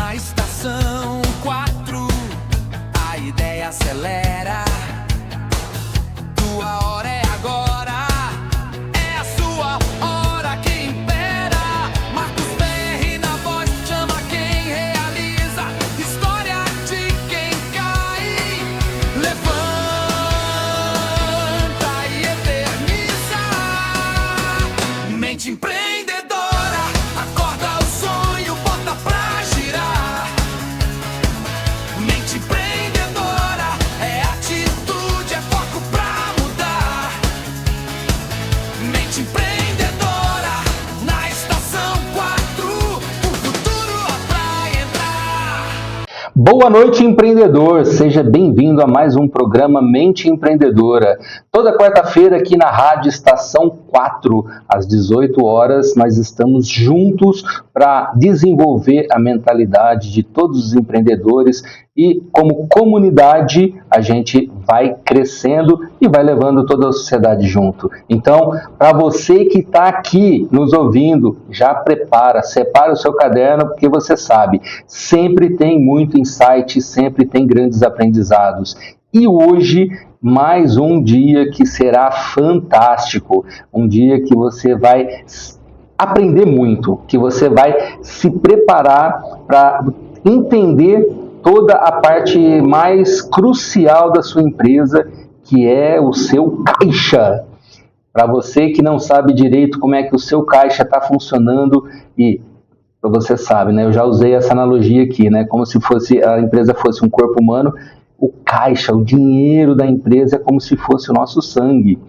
Na estação 4, a ideia acelera. Tua hora é agora, é a sua hora que impera. Marcos Perry na voz, chama quem realiza. História de quem cai, levanta e eterniza. Mente empreendedora, acorda o sonho, bota pra girar. Mente empreendedora, é atitude, é foco pra mudar. Mente empreendedora, na estação 4, o futuro é pra entrar. Boa noite, empreendedor! Seja bem-vindo a mais um programa Mente Empreendedora. Toda quarta-feira aqui na Rádio Estação 4, às 18 horas, nós estamos juntos para desenvolver a mentalidade de todos os empreendedores e, como comunidade, a gente vai crescendo e vai levando toda a sociedade junto. Então, para você que está aqui nos ouvindo, já separa o seu caderno, porque você sabe, sempre tem muito insight, sempre tem grandes aprendizados. E hoje, mais um dia que será fantástico, um dia que você vai aprender muito, que você vai se preparar para entender toda a parte mais crucial da sua empresa, que é o seu caixa. Para você que não sabe direito como é que o seu caixa está funcionando, e você sabe, né? Eu já usei essa analogia aqui, né? Como se a empresa fosse um corpo humano. O caixa, o dinheiro da empresa é como se fosse o nosso sangue.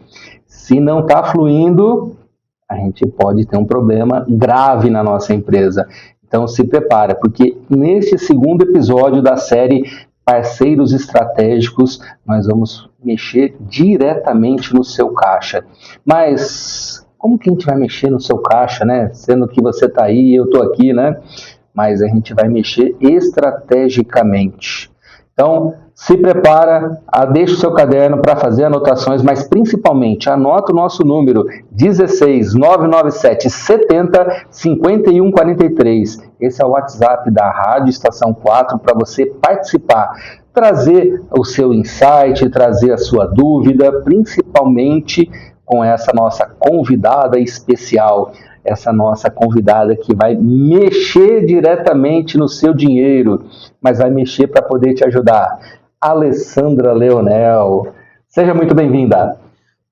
Se não está fluindo, a gente pode ter um problema grave na nossa empresa. Então se prepara, porque neste segundo episódio da série Parceiros Estratégicos, nós vamos mexer diretamente no seu caixa. Mas como que a gente vai mexer no seu caixa, né? Sendo que você está aí e eu estou aqui, né? Mas a gente vai mexer estrategicamente. Então, se prepara, deixa o seu caderno para fazer anotações, mas principalmente anota o nosso número 16 997 70 51 43. Esse é o WhatsApp da Rádio Estação 4 para você participar, trazer o seu insight, trazer a sua dúvida, principalmente com essa nossa convidada especial. Essa nossa convidada que vai mexer diretamente no seu dinheiro, mas vai mexer para poder te ajudar. Alessandra Leonel, seja muito bem-vinda.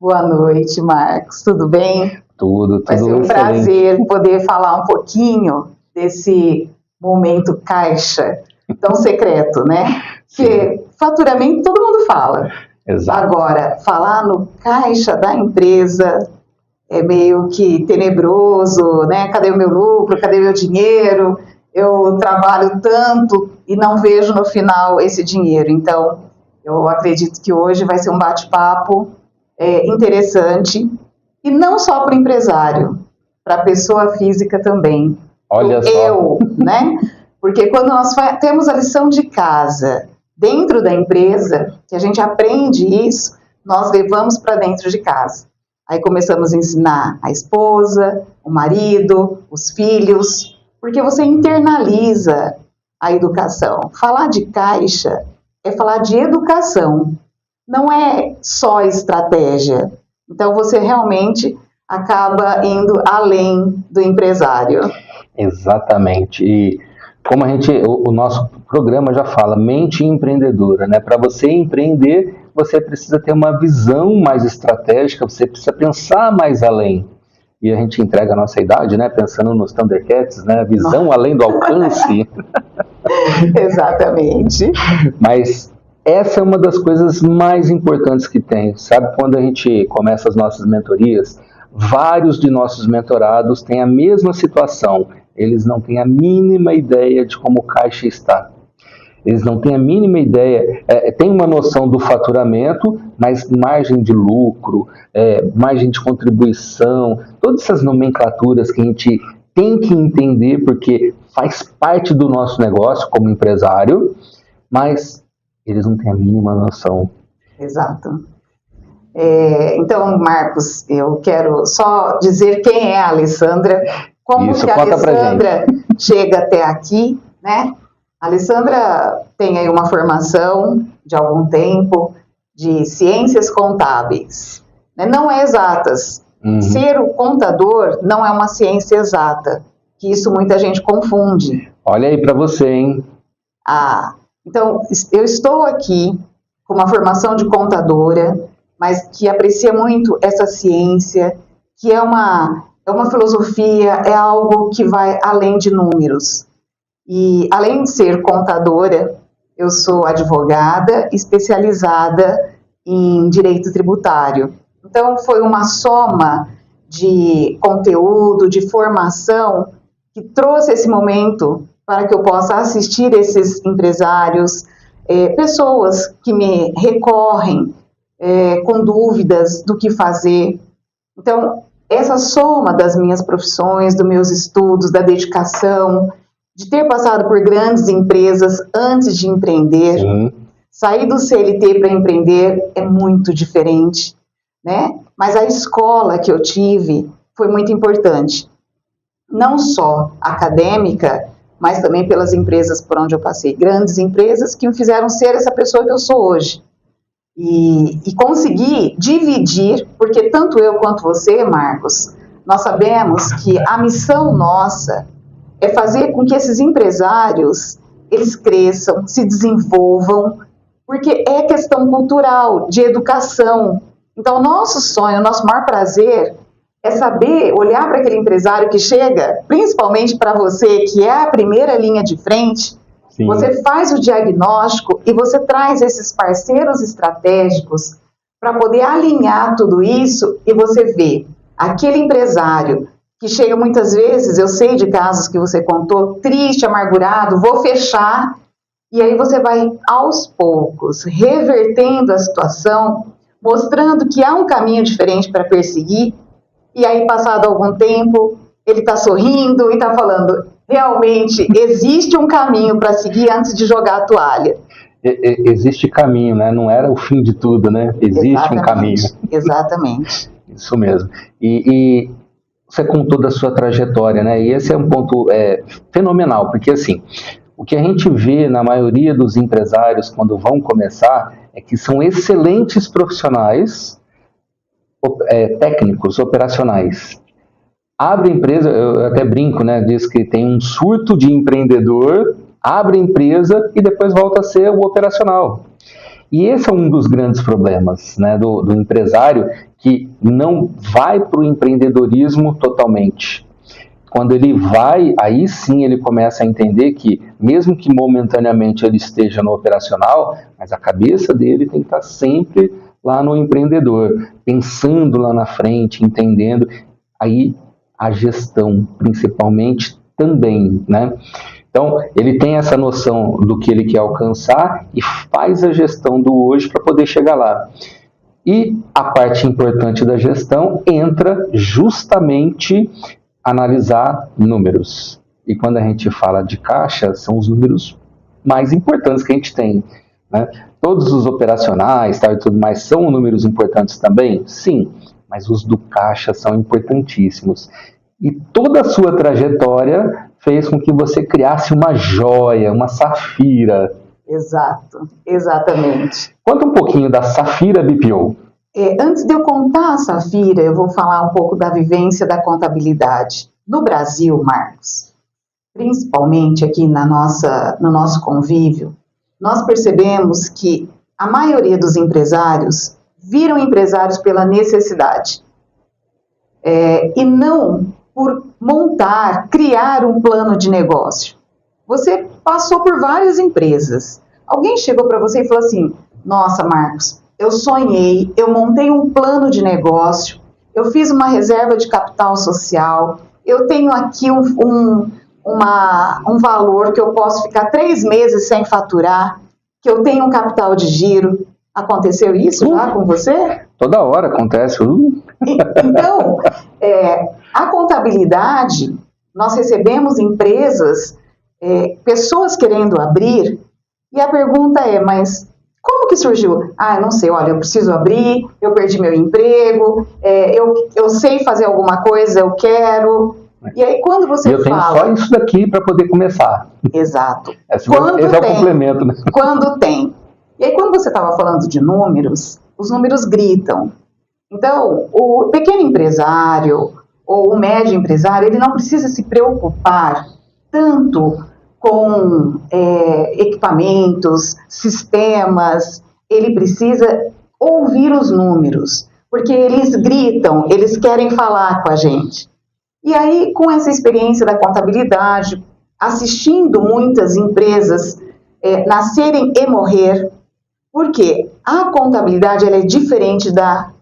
Boa noite, Marcos, tudo bem? Tudo Vai ser um excelente. prazer poder falar um pouquinho desse momento caixa tão secreto, né? Porque faturamento todo mundo fala. Exato. Agora, falar no caixa da empresa é meio que tenebroso, né? Cadê o meu lucro? Cadê o meu dinheiro? Eu trabalho tanto e não vejo no final esse dinheiro. Então, eu acredito que hoje vai ser um bate-papo interessante, e não só para o empresário, para a pessoa física também. Olha só. Eu, né? Porque quando nós temos a lição de casa dentro da empresa, que a gente aprende isso, nós levamos para dentro de casa. Aí começamos a ensinar a esposa, o marido, os filhos, porque você internaliza a educação. Falar de caixa é falar de educação, não é só estratégia. Então você realmente acaba indo além do empresário. Exatamente. E como o nosso programa já fala, mente empreendedora, né? Para você empreender, você precisa ter uma visão mais estratégica, você precisa pensar mais além. E a gente entrega a nossa idade, né? Pensando nos Thundercats, né? Visão além do alcance. Exatamente. Mas essa é uma das coisas mais importantes que tem. Sabe, quando a gente começa as nossas mentorias, vários de nossos mentorados têm a mesma situação. Eles não têm a mínima ideia de como o caixa está. Eles não têm a mínima ideia, tem uma noção do faturamento, mas margem de lucro, margem de contribuição, todas essas nomenclaturas que a gente tem que entender, porque faz parte do nosso negócio como empresário, mas eles não têm a mínima noção. Exato. Então, Marcos, eu quero só dizer quem é a Alessandra, como Isso, que a conta pra Alessandra chega até aqui, né? A Alessandra tem aí uma formação de algum tempo de ciências contábeis, né? Não é exatas. Ser o contador não é uma ciência exata, que isso muita gente confunde. Olha aí para você, hein? Então, eu estou aqui com uma formação de contadora, mas que aprecia muito essa ciência, que é uma filosofia, é algo que vai além de números. E, além de ser contadora, eu sou advogada especializada em direito tributário. Então, foi uma soma de conteúdo, de formação, que trouxe esse momento para que eu possa assistir esses empresários, pessoas que me recorrem com dúvidas do que fazer. Então, essa soma das minhas profissões, dos meus estudos, da dedicação, de ter passado por grandes empresas antes de empreender, sair do CLT para empreender é muito diferente, né? Mas a escola que eu tive foi muito importante, não só acadêmica, mas também pelas empresas por onde eu passei, grandes empresas que me fizeram ser essa pessoa que eu sou hoje. E conseguir dividir, porque tanto eu quanto você, Marcos, nós sabemos que a missão nossa é fazer com que esses empresários, eles cresçam, se desenvolvam, porque é questão cultural, de educação. Então, o nosso sonho, o nosso maior prazer é saber olhar para aquele empresário que chega, principalmente para você, que é a primeira linha de frente. Sim. Você faz o diagnóstico e você traz esses parceiros estratégicos para poder alinhar tudo isso e você vê aquele empresário que chega muitas vezes, eu sei de casos que você contou, triste, amargurado, vou fechar, e aí você vai aos poucos revertendo a situação, mostrando que há um caminho diferente para perseguir, e aí passado algum tempo, ele está sorrindo e está falando, realmente existe um caminho para seguir antes de jogar a toalha. Existe caminho, né? Não era o fim de tudo, né? Existe um caminho. Exatamente. Isso mesmo. E você contou da sua trajetória, né? E esse é um ponto fenomenal, porque assim, o que a gente vê na maioria dos empresários quando vão começar é que são excelentes profissionais, técnicos, operacionais. Abre empresa, eu até brinco, né? Diz que tem um surto de empreendedor, abre empresa e depois volta a ser o operacional. E esse é um dos grandes problemas, né, do empresário, que não vai para o empreendedorismo totalmente. Quando ele vai, aí sim ele começa a entender que, mesmo que momentaneamente ele esteja no operacional, mas a cabeça dele tem que estar sempre lá no empreendedor, pensando lá na frente, entendendo. Aí a gestão, principalmente, também, né? Então, ele tem essa noção do que ele quer alcançar e faz a gestão do hoje para poder chegar lá. E a parte importante da gestão entra justamente analisar números. E quando a gente fala de caixa, são os números mais importantes que a gente tem, né? Todos os operacionais e tudo mais são números importantes também? Sim, mas os do caixa são importantíssimos. E toda a sua trajetória fez com que você criasse uma joia, uma safira. Exato, exatamente. Conta um pouquinho da Safira BPO. Antes de eu contar a Safira, eu vou falar um pouco da vivência da contabilidade. No Brasil, Marcos, principalmente aqui no nosso convívio, nós percebemos que a maioria dos empresários viram empresários pela necessidade. E não por montar, criar um plano de negócio. Você passou por várias empresas. Alguém chegou para você e falou assim, nossa, Marcos, eu sonhei, eu montei um plano de negócio, eu fiz uma reserva de capital social, eu tenho aqui um valor que eu posso ficar 3 meses sem faturar, que eu tenho um capital de giro. Aconteceu isso já com você? Toda hora acontece. Então, a contabilidade, nós recebemos empresas, pessoas querendo abrir, e a pergunta é, mas como que surgiu? Eu não sei, olha, eu preciso abrir, eu perdi meu emprego, eu sei fazer alguma coisa, eu quero. E aí quando E você eu tenho fala... só isso daqui para poder começar. Exato. Esse é o complemento, né? Quando tem. E aí quando você estava falando de números, os números gritam. Então, o pequeno empresário ou o médio empresário, ele não precisa se preocupar tanto com equipamentos, sistemas, ele precisa ouvir os números, porque eles gritam, eles querem falar com a gente. E aí, com essa experiência da contabilidade, assistindo muitas empresas nascerem e morrer, porque a contabilidade ela é diferente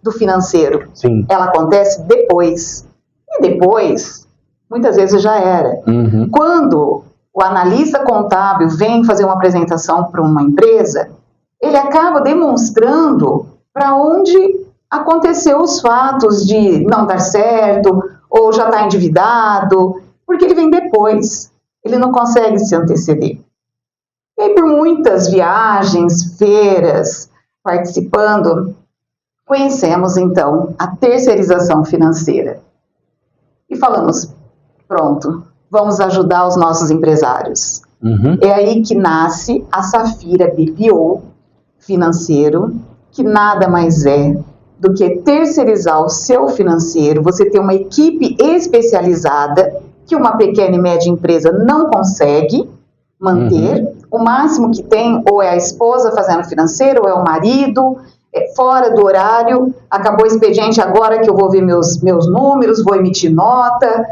do financeiro. Sim. Ela acontece depois. E depois, muitas vezes já era. Uhum. Quando o analista contábil vem fazer uma apresentação para uma empresa, ele acaba demonstrando para onde aconteceu os fatos de não dar certo, ou já está endividado, porque ele vem depois. Ele não consegue se anteceder. E aí, por muitas viagens, feiras, participando, conhecemos, então, a terceirização financeira. E falamos, pronto, vamos ajudar os nossos empresários. Uhum. É aí que nasce a Safira BPO financeiro, que nada mais é do que terceirizar o seu financeiro, você ter uma equipe especializada que uma pequena e média empresa não consegue manter. Uhum. O máximo que tem ou é a esposa fazendo financeiro, ou é o marido, fora do horário, acabou o expediente, agora que eu vou ver meus números, vou emitir nota,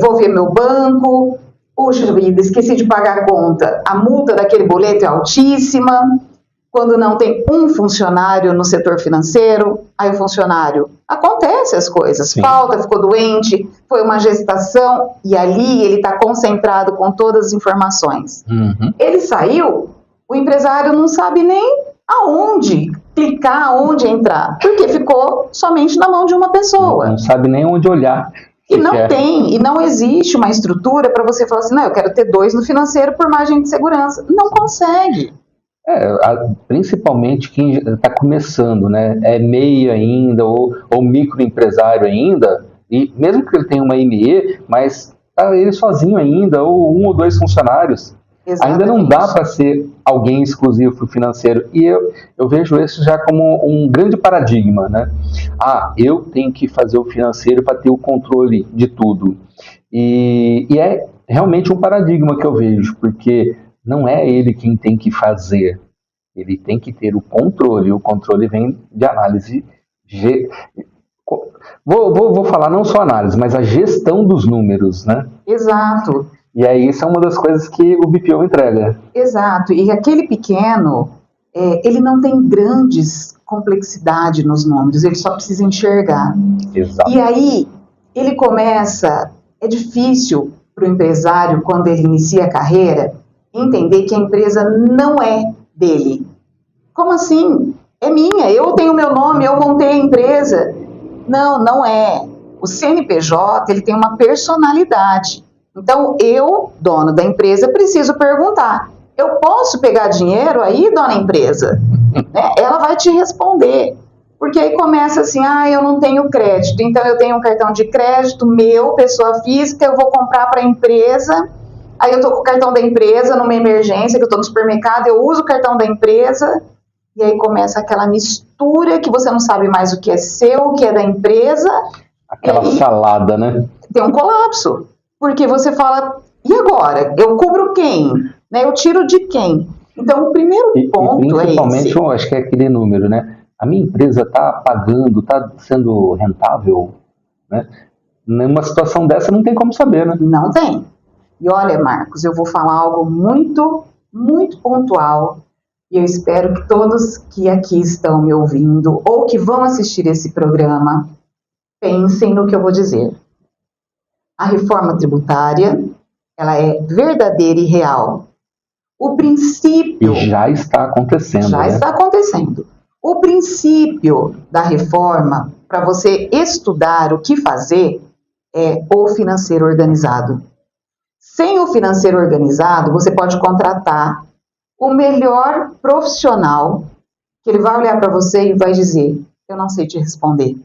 vou ver meu banco, puxa vida, esqueci de pagar a conta, a multa daquele boleto é altíssima. Quando não tem um funcionário no setor financeiro, aí o funcionário, acontece as coisas, sim, falta, ficou doente, foi uma gestação, e ali ele está concentrado com todas as informações. Uhum. Ele saiu, o empresário não sabe nem aonde clicar, aonde entrar, porque ficou somente na mão de uma pessoa. Não sabe nem onde olhar. E não tem, e não existe uma estrutura para você falar assim, não, eu quero ter 2 no financeiro por margem de segurança. Não consegue. Principalmente quem está começando, né? É MEI ainda, ou microempresário ainda, e mesmo que ele tenha uma ME, mas tá ele sozinho ainda, ou 1 ou 2 funcionários. Exatamente. Ainda não dá para ser alguém exclusivo para o financeiro. E eu vejo isso já como um grande paradigma, né? Eu tenho que fazer o financeiro para ter o controle de tudo. E é realmente um paradigma que eu vejo, porque não é ele quem tem que fazer, ele tem que ter o controle. O controle vem de análise. Vou falar não só análise, mas a gestão dos números, né? Exato. E aí isso é uma das coisas que o BPO entrega. Exato. E aquele pequeno, ele não tem grandes complexidade nos números, ele só precisa enxergar. Exato. E aí ele começa, é difícil para o empresário, quando ele inicia a carreira, entender que a empresa não é dele. Como assim? É minha, eu tenho meu nome, eu montei a empresa. Não, não é. O CNPJ, ele tem uma personalidade. Então, eu, dono da empresa, preciso perguntar, eu posso pegar dinheiro aí, dona empresa? Né? Ela vai te responder. Porque aí começa assim, eu não tenho crédito, então eu tenho um cartão de crédito meu, pessoa física, eu vou comprar para a empresa. Aí eu estou com o cartão da empresa numa emergência, que eu estou no supermercado, eu uso o cartão da empresa, e aí começa aquela mistura que você não sabe mais o que é seu, o que é da empresa. Aquela salada, né? Tem um colapso, porque você fala, e agora? Eu cubro quem? Né? Eu tiro de quem? Então, o primeiro ponto é esse. Principalmente, eu acho que é aquele número, né? A minha empresa está pagando, está sendo rentável, né? Numa situação dessa não tem como saber, né? Não tem. E olha, Marcos, eu vou falar algo muito, muito pontual, e eu espero que todos que aqui estão me ouvindo, ou que vão assistir esse programa, pensem no que eu vou dizer. A reforma tributária, ela é verdadeira e real. O princípio... E já está acontecendo. Já está acontecendo. O princípio da reforma, para você estudar o que fazer, é o financeiro organizado. Sem o financeiro organizado, você pode contratar o melhor profissional, que ele vai olhar para você e vai dizer, eu não sei te responder.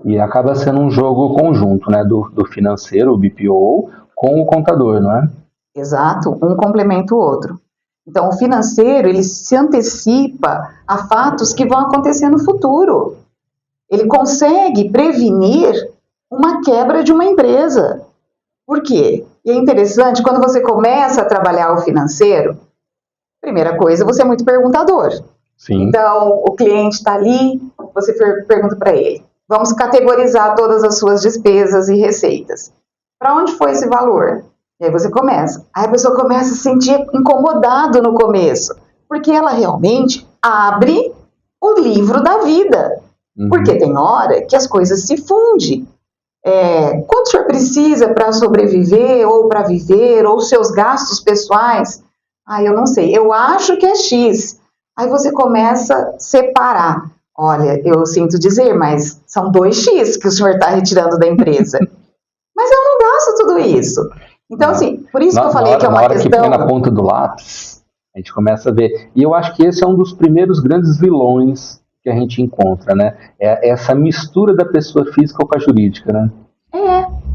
E acaba sendo um jogo conjunto, né, do financeiro, o BPO, com o contador, não é? Exato, um complementa o outro. Então, o financeiro, ele se antecipa a fatos que vão acontecer no futuro. Ele consegue prevenir uma quebra de uma empresa. Por quê? E é interessante, quando você começa a trabalhar o financeiro, primeira coisa, você é muito perguntador. Sim. Então, o cliente está ali, você pergunta para ele, vamos categorizar todas as suas despesas e receitas. Para onde foi esse valor? E aí você começa. Aí a pessoa começa a se sentir incomodado no começo, porque ela realmente abre o livro da vida. Porque tem hora que as coisas se fundem. Quanto o senhor precisa para sobreviver, ou para viver, ou seus gastos pessoais? Eu não sei, eu acho que é X. Aí você começa a separar. Olha, eu sinto dizer, mas são 2X que o senhor está retirando da empresa. Mas eu não gasto tudo isso. Então, assim, por isso que eu falei que é uma questão... Na hora que põe na ponta do lápis, a gente começa a ver. E eu acho que esse é um dos primeiros grandes vilões que a gente encontra, né? É essa mistura da pessoa física com a jurídica, né?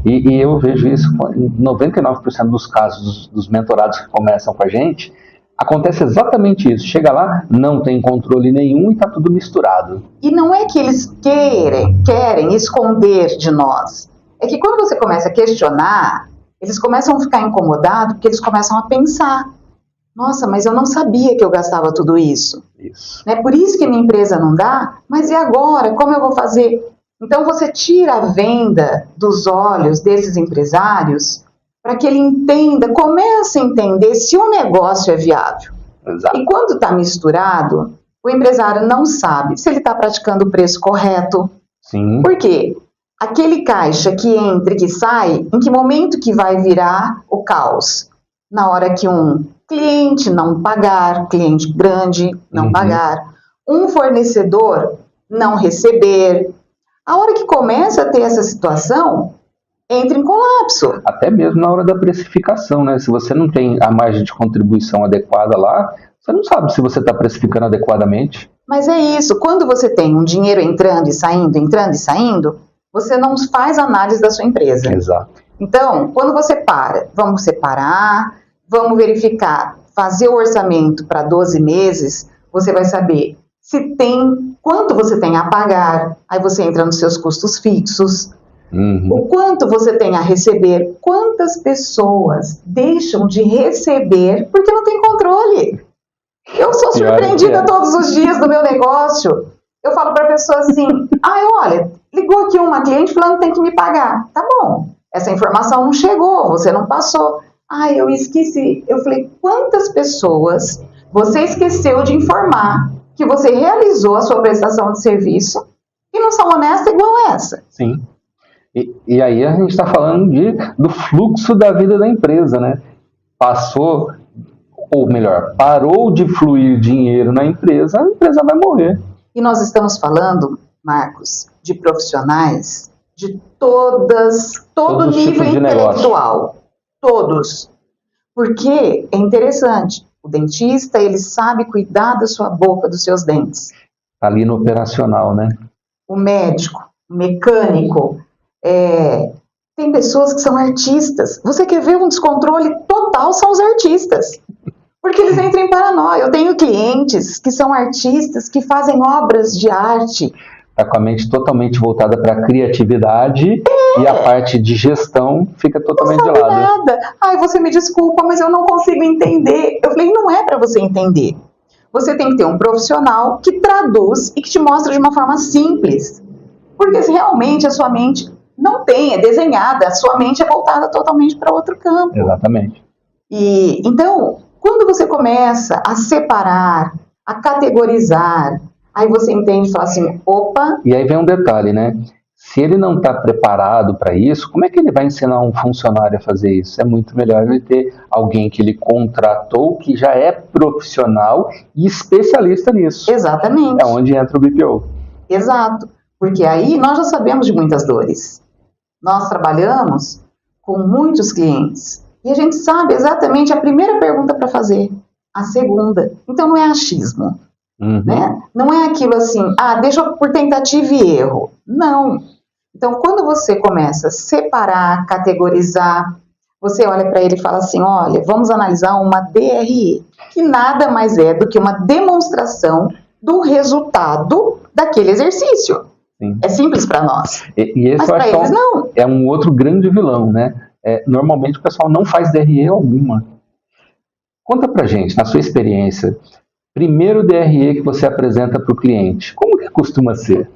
E eu vejo isso em 99% dos casos dos mentorados que começam com a gente, acontece exatamente isso. Chega lá, não tem controle nenhum e está tudo misturado. E não é que eles querem esconder de nós. É que quando você começa a questionar, eles começam a ficar incomodados porque eles começam a pensar. Nossa, mas eu não sabia que eu gastava tudo isso. Por isso que minha empresa não dá, mas e agora? Como eu vou fazer? Então você tira a venda dos olhos desses empresários para que ele entenda, comece a entender se o negócio é viável. Exato. E quando está misturado, o empresário não sabe se ele está praticando o preço correto. Sim. Por quê? Aquele caixa que entra e que sai, em que momento que vai virar o caos? Na hora que um cliente não pagar, cliente grande não pagar, um fornecedor não receber. A hora que começa a ter essa situação, entra em colapso. Até mesmo na hora da precificação, né? Se você não tem a margem de contribuição adequada lá, você não sabe se você está precificando adequadamente. Mas é isso, quando você tem um dinheiro entrando e saindo, você não faz análise da sua empresa. Exato. Então, quando você vamos separar, vamos verificar, fazer o orçamento para 12 meses, você vai saber se tem, quanto você tem a pagar, aí você entra nos seus custos fixos, o quanto você tem a receber, quantas pessoas deixam de receber porque não tem controle. Eu sou surpreendida todos os dias do meu negócio. Eu falo para a pessoa assim, olha, ligou aqui uma cliente falando que tem que me pagar. Tá bom, essa informação não chegou, você não passou. Eu esqueci. Eu falei, quantas pessoas você esqueceu de informar que você realizou a sua prestação de serviço e não são honestas igual essa? Sim. E aí a gente está falando do fluxo da vida da empresa, né? Parou de fluir dinheiro na empresa, a empresa vai morrer. E nós estamos falando, Marcos, de profissionais de todo nível intelectual. Todos. Porque é interessante, o dentista, ele sabe cuidar da sua boca, dos seus dentes. Ali no operacional, né? O médico, o mecânico, tem pessoas que são artistas. Você quer ver um descontrole total, são os artistas. Porque eles entram em paranoia. Eu tenho clientes que são artistas, que fazem obras de arte. Está com a mente totalmente voltada para a criatividade e a parte de gestão fica totalmente de lado. Nada. Você me desculpa, mas eu não consigo entender. Eu falei, não é para você entender. Você tem que ter um profissional que traduz e que te mostra de uma forma simples. Porque se realmente a sua mente não tem, é desenhada, a sua mente é voltada totalmente para outro campo. Exatamente. Então, quando você começa a separar, a categorizar, aí você entende e fala assim, opa... E aí vem um detalhe, né? Se ele não está preparado para isso, como é que ele vai ensinar um funcionário a fazer isso? É muito melhor ele ter alguém que ele contratou, que já é profissional e especialista nisso. Exatamente. É onde entra o BPO. Exato. Porque aí nós já sabemos de muitas dores. Nós trabalhamos com muitos clientes. E a gente sabe exatamente a primeira pergunta para fazer, a segunda. Então não é achismo, né? Não é aquilo assim, deixa por tentativa e erro. Não. Então, quando você começa a separar, categorizar, você olha para ele e fala assim, olha, vamos analisar uma DRE, que nada mais é do que uma demonstração do resultado daquele exercício. Sim. É simples para nós. E esse Mas eu para acho eles não. é um outro grande vilão, né? Normalmente o pessoal não faz DRE alguma. Conta pra gente, na sua experiência, primeiro DRE que você apresenta para o cliente, como que costuma ser?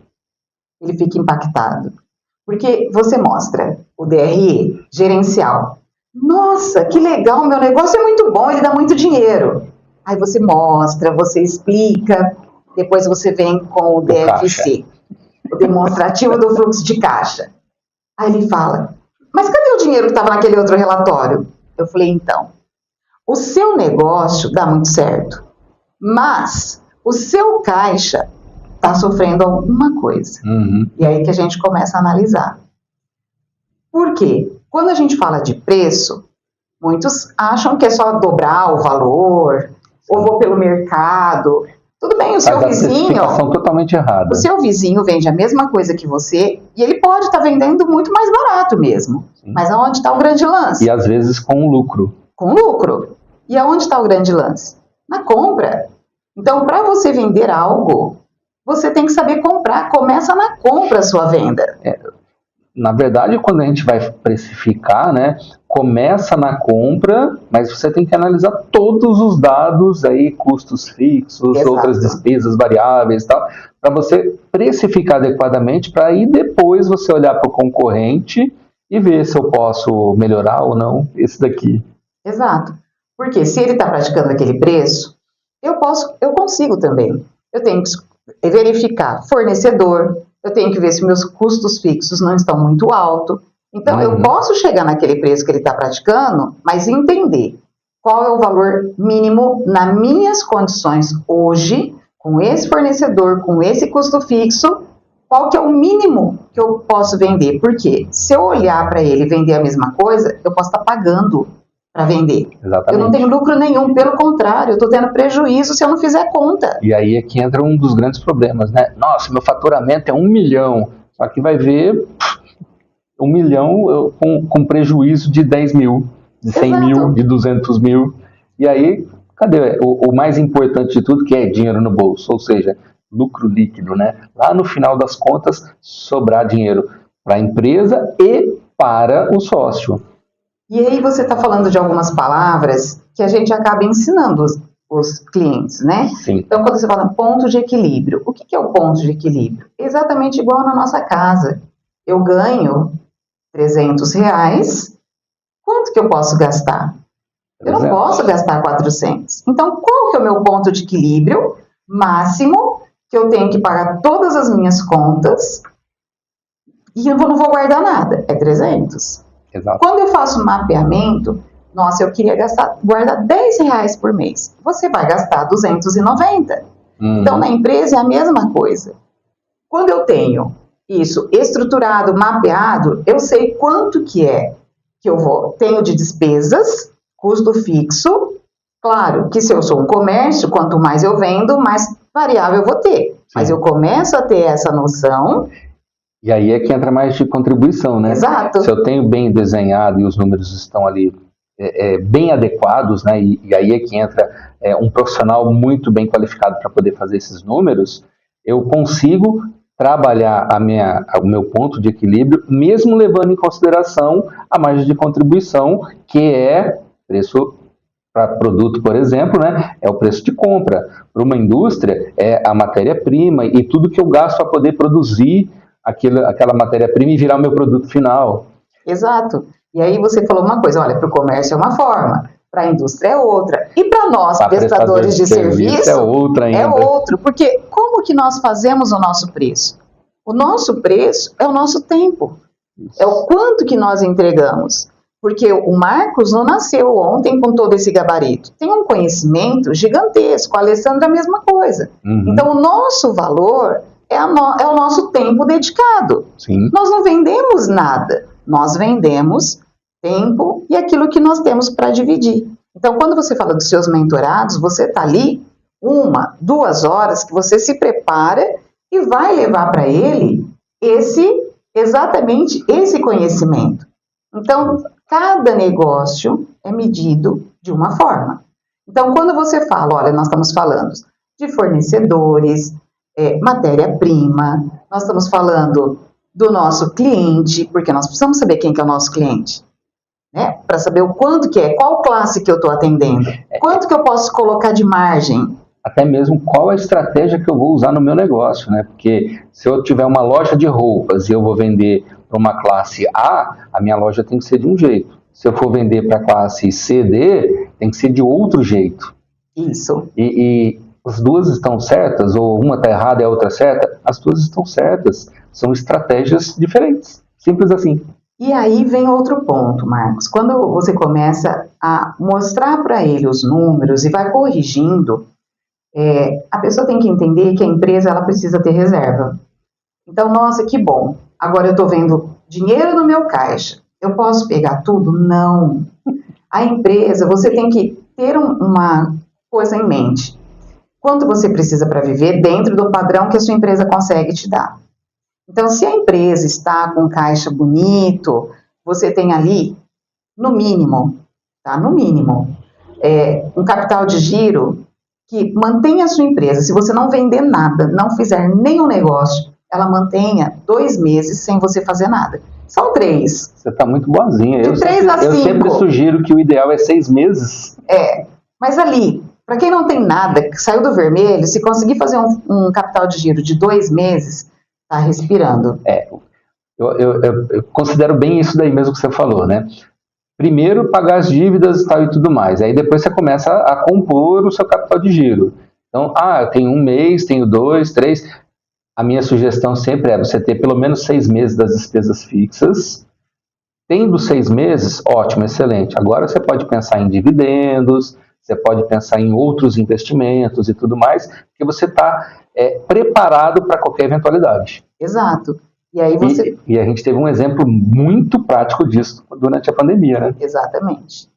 Ele fica impactado. Porque você mostra o DRE gerencial. Nossa, que legal, meu negócio é muito bom, ele dá muito dinheiro. Aí você mostra, você explica, depois você vem com o DFC, o demonstrativo do fluxo de caixa. Aí ele fala, mas cadê o dinheiro que estava naquele outro relatório? Eu falei, então, o seu negócio dá muito certo, mas o seu caixa está sofrendo alguma coisa. Uhum. E aí que a gente começa a analisar. Por quê? Quando a gente fala de preço, muitos acham que é só dobrar o valor, ou vou pelo mercado. Tudo bem, o seu vizinho... totalmente errada. O seu vizinho vende a mesma coisa que você, e ele pode estar vendendo muito mais barato mesmo. Sim. Mas aonde está o grande lance? E às vezes com lucro. Com lucro. E aonde está o grande lance? Na compra. Então, para você vender algo, você tem que saber comprar. Começa na compra a sua venda. Na verdade, quando a gente vai precificar, né, começa na compra, mas você tem que analisar todos os dados aí, custos fixos, Exato. outras despesas variáveis e tal, para você precificar adequadamente, para aí depois você olhar para o concorrente e ver se eu posso melhorar ou não esse daqui. Exato. Porque se ele está praticando aquele preço, eu consigo também. Eu tenho que verificar fornecedor, eu tenho que ver se meus custos fixos não estão muito altos. Então, eu posso chegar naquele preço que ele está praticando, mas entender qual é o valor mínimo nas minhas condições hoje, com esse fornecedor, com esse custo fixo, qual que é o mínimo que eu posso vender. Porque se eu olhar para ele e vender a mesma coisa, eu posso estar pagando para vender. Exatamente. Eu não tenho lucro nenhum, pelo contrário, eu estou tendo prejuízo se eu não fizer conta. E aí é que entra um dos grandes problemas, né? Nossa, meu faturamento é 1 milhão, só que vai ver 1 milhão com prejuízo de 10 mil, de 100 Exato. mil, de 200 mil. E aí, cadê o mais importante de tudo, que é dinheiro no bolso, ou seja, lucro líquido, né? Lá no final das contas, sobrar dinheiro para a empresa e para o sócio. E aí você está falando de algumas palavras que a gente acaba ensinando os clientes, né? Sim. Então, quando você fala ponto de equilíbrio, o que é o ponto de equilíbrio? Exatamente igual na nossa casa. Eu ganho R$300, quanto que eu posso gastar? Eu não posso gastar 400. Então, qual que é o meu ponto de equilíbrio máximo que eu tenho que pagar todas as minhas contas e eu não vou guardar nada? É 300. Exato. Quando eu faço um mapeamento, nossa, eu queria guardar R$10 por mês. Você vai gastar 290. Então, na empresa é a mesma coisa. Quando eu tenho isso estruturado, mapeado, eu sei quanto que é que eu tenho de despesas, custo fixo. Claro que se eu sou um comércio, quanto mais eu vendo, mais variável eu vou ter. Sim. Mas eu começo a ter essa noção. E aí é que entra mais de contribuição, né? Exato. Se eu tenho bem desenhado e os números estão ali bem adequados, né? E aí é que entra um profissional muito bem qualificado para poder fazer esses números, eu consigo trabalhar o meu ponto de equilíbrio, mesmo levando em consideração a margem de contribuição, que é preço para produto, por exemplo, né? É o preço de compra. Para uma indústria, é a matéria-prima e tudo que eu gasto para poder produzir aquela matéria-prima e virar o meu produto final. Exato. E aí você falou uma coisa, olha, para o comércio é uma forma, para a indústria é outra. E para nós, prestadores de serviço, é outra ainda. É outro, porque como que nós fazemos o nosso preço? O nosso preço é o nosso tempo. Isso. É o quanto que nós entregamos. Porque o Marcos não nasceu ontem com todo esse gabarito. Tem um conhecimento gigantesco, a Alessandra a mesma coisa. Então o nosso valor é o nosso tempo dedicado. Sim. Nós não vendemos nada, nós vendemos tempo e aquilo que nós temos para dividir. Então, quando você fala dos seus mentorados, você está ali 1, 2 horas que você se prepara e vai levar para ele esse exatamente esse conhecimento. Então, cada negócio é medido de uma forma. Então, quando você fala, olha, nós estamos falando de fornecedores, matéria-prima, nós estamos falando do nosso cliente, porque nós precisamos saber quem que é o nosso cliente, né? Para saber o quanto que é, qual classe que eu estou atendendo, quanto que eu posso colocar de margem. Até mesmo qual a estratégia que eu vou usar no meu negócio, né? Porque se eu tiver uma loja de roupas e eu vou vender para uma classe A minha loja tem que ser de um jeito. Se eu for vender para a classe C, D, tem que ser de outro jeito. Isso. E as duas estão certas, ou uma está errada e a outra certa? As duas estão certas. São estratégias diferentes. Simples assim. E aí vem outro ponto, Marcos. Quando você começa a mostrar para ele os números e vai corrigindo, a pessoa tem que entender que a empresa ela precisa ter reserva. Então, nossa, que bom. Agora eu estou vendo dinheiro no meu caixa. Eu posso pegar tudo? Não. A empresa, você tem que ter uma coisa em mente. Quanto você precisa para viver dentro do padrão que a sua empresa consegue te dar. Então, se a empresa está com caixa bonito, você tem ali, no mínimo, tá? No mínimo, um capital de giro que mantenha a sua empresa. Se você não vender nada, não fizer nenhum negócio, ela mantenha 2 meses sem você fazer nada. São 3. Você está muito boazinha. De 3 a 5. Eu sempre sugiro que o ideal é 6 meses. Mas ali, para quem não tem nada, que saiu do vermelho, se conseguir fazer um capital de giro de 2 meses, está respirando. Eu considero bem isso daí mesmo que você falou, né? Primeiro, pagar as dívidas e tudo mais. Aí depois você começa a compor o seu capital de giro. Então, eu tenho 1 mês, tenho 2, 3. A minha sugestão sempre é você ter pelo menos 6 meses das despesas fixas. Tendo 6 meses, ótimo, excelente. Agora você pode pensar em dividendos, você pode pensar em outros investimentos e tudo mais, porque você está preparado para qualquer eventualidade. Exato. E aí você... E a gente teve um exemplo muito prático disso durante a pandemia, né? Exatamente.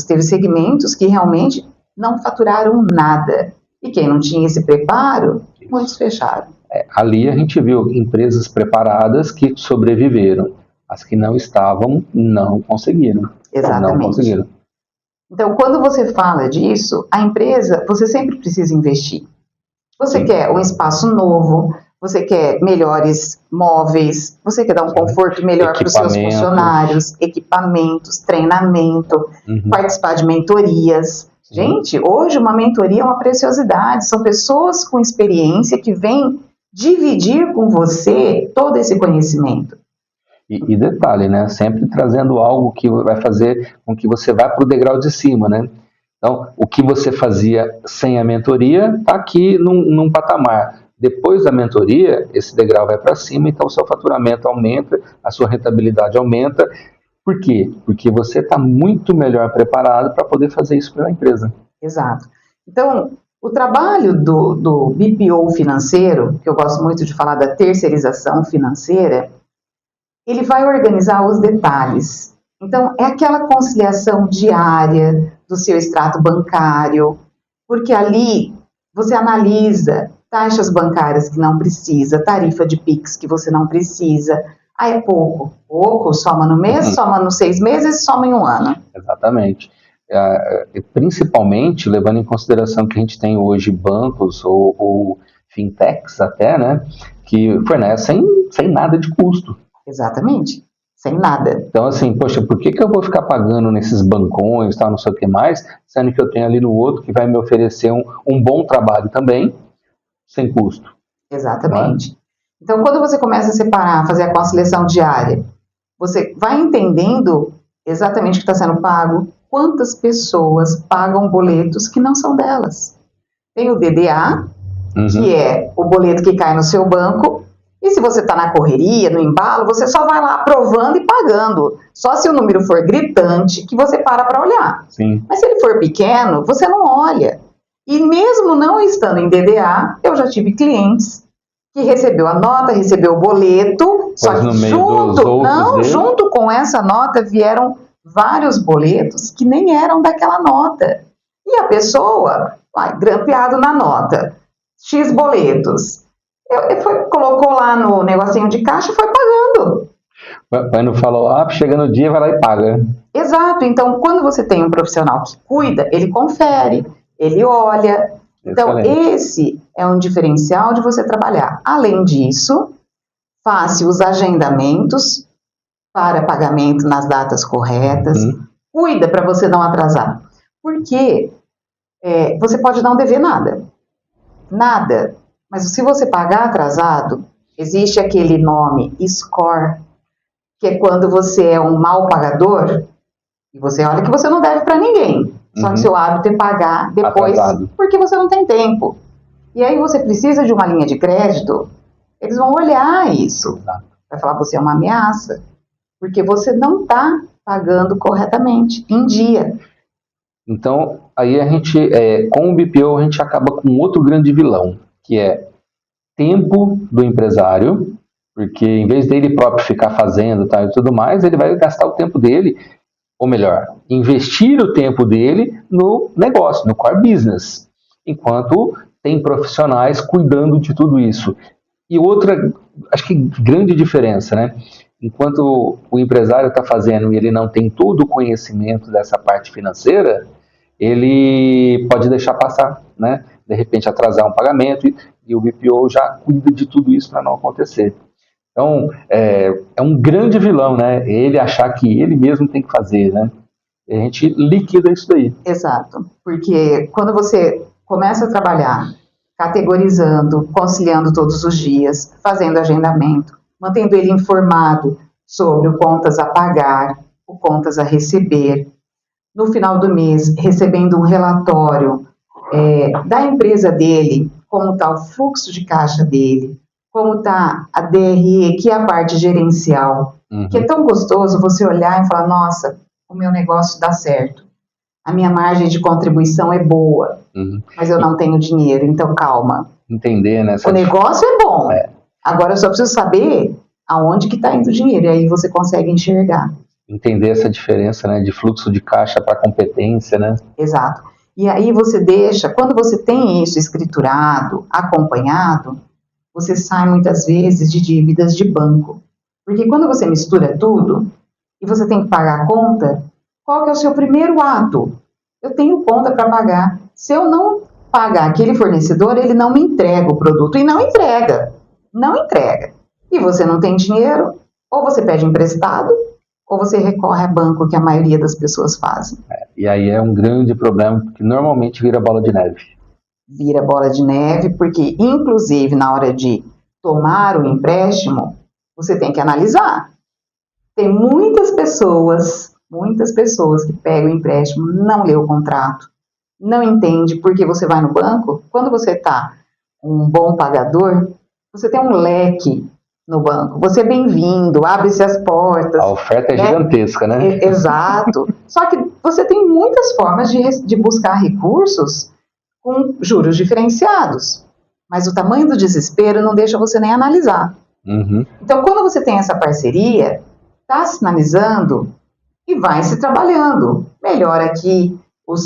Teve segmentos que realmente não faturaram nada. E quem não tinha esse preparo, muitos fecharam. Ali a gente viu empresas preparadas que sobreviveram. As que não estavam, não conseguiram. Exatamente. Não conseguiram. Então, quando você fala disso, a empresa, você sempre precisa investir. Você quer um espaço novo, você quer melhores móveis, você quer dar um conforto melhor para os seus funcionários, equipamentos, treinamento, participar de mentorias. Gente, hoje uma mentoria é uma preciosidade, são pessoas com experiência que vêm dividir com você todo esse conhecimento. E detalhe, né? Sempre trazendo algo que vai fazer com que você vá para o degrau de cima, né? Então, o que você fazia sem a mentoria está aqui num patamar. Depois da mentoria, esse degrau vai para cima, então o seu faturamento aumenta, a sua rentabilidade aumenta. Por quê? Porque você está muito melhor preparado para poder fazer isso pela empresa. Exato. Então, o trabalho do BPO financeiro, que eu gosto muito de falar da terceirização financeira, ele vai organizar os detalhes. Então, é aquela conciliação diária do seu extrato bancário, porque ali você analisa taxas bancárias que não precisa, tarifa de Pix que você não precisa. É pouco, soma no mês, soma nos 6 meses, soma em 1 ano. Exatamente. Principalmente, levando em consideração que a gente tem hoje bancos ou fintechs até, né, que fornecem sem nada de custo. Exatamente, sem nada. Então, assim, poxa, por que eu vou ficar pagando nesses bancões, tal, não sei o que mais, sendo que eu tenho ali no outro que vai me oferecer um bom trabalho também, sem custo? Exatamente. Então, quando você começa a separar, fazer a conciliação diária, você vai entendendo exatamente o que está sendo pago, quantas pessoas pagam boletos que não são delas. Tem o DDA, que é o boleto que cai no seu banco, e se você está na correria, no embalo, você só vai lá aprovando e pagando. Só se o número for gritante que você para olhar. Sim. Mas se ele for pequeno, você não olha. E mesmo não estando em DDA, eu já tive clientes que recebeu a nota, recebeu o boleto, só que junto com essa nota vieram vários boletos que nem eram daquela nota. E a pessoa, grampeado na nota, X boletos. Colocou lá no negocinho de caixa e foi pagando. Vai no follow-up, chega no dia, vai lá e paga. Exato. Então, quando você tem um profissional que cuida, ele confere, ele olha. Então, Excelente. esse é um diferencial de você trabalhar. Além disso, faça os agendamentos para pagamento nas datas corretas. Cuida para você não atrasar. Porque você pode não dever nada. Nada. Mas se você pagar atrasado, existe aquele nome score, que é quando você é um mal pagador e você olha que você não deve para ninguém. Só que seu hábito é pagar depois Atrasado. porque você não tem tempo. E aí você precisa de uma linha de crédito, eles vão olhar isso. Vai falar, você é uma ameaça. Porque você não está pagando corretamente, em dia. Então, aí a gente, com o BPO, a gente acaba com outro grande vilão, que é tempo do empresário, porque em vez dele próprio ficar fazendo e tudo mais, ele vai gastar o tempo dele, ou melhor, investir o tempo dele no negócio, no core business, enquanto tem profissionais cuidando de tudo isso. E outra, acho que grande diferença, né? Enquanto o empresário está fazendo e ele não tem todo o conhecimento dessa parte financeira, ele pode deixar passar, né? De repente atrasar um pagamento e o BPO já cuida de tudo isso para não acontecer. Então, é um grande vilão, né? Ele achar que ele mesmo tem que fazer, né? E a gente liquida isso daí. Exato. Porque quando você começa a trabalhar categorizando, conciliando todos os dias, fazendo agendamento, mantendo ele informado sobre o contas a pagar, o contas a receber, no final do mês, recebendo um relatório da empresa dele, como está o fluxo de caixa dele, como está a DRE, que é a parte gerencial, que é tão gostoso você olhar e falar, nossa, o meu negócio dá certo, a minha margem de contribuição é boa, mas eu não tenho dinheiro, então calma. Entender, né? O negócio é bom, agora eu só preciso saber aonde que está indo o dinheiro, e aí você consegue enxergar. Entender essa diferença, né, de fluxo de caixa para competência, né? Exato. E aí você deixa, quando você tem isso escriturado, acompanhado, você sai muitas vezes de dívidas de banco. Porque quando você mistura tudo e você tem que pagar a conta, qual que é o seu primeiro ato? Eu tenho conta para pagar. Se eu não pagar aquele fornecedor, ele não me entrega o produto. E não entrega. Não entrega. E você não tem dinheiro, ou você pede emprestado, ou você recorre a banco, que a maioria das pessoas fazem. E aí é um grande problema, porque normalmente vira bola de neve. Vira bola de neve, porque, inclusive, na hora de tomar o empréstimo, você tem que analisar. Tem muitas pessoas que pegam o empréstimo, não lê o contrato, não entende porque você vai no banco. Quando você está um bom pagador, você tem um leque no banco. Você é bem-vindo, abre-se as portas. A oferta é gigantesca, né? Exato. Só que você tem muitas formas de buscar recursos com juros diferenciados. Mas o tamanho do desespero não deixa você nem analisar. Então, quando você tem essa parceria, está sinalizando e vai se trabalhando. Melhora aqui os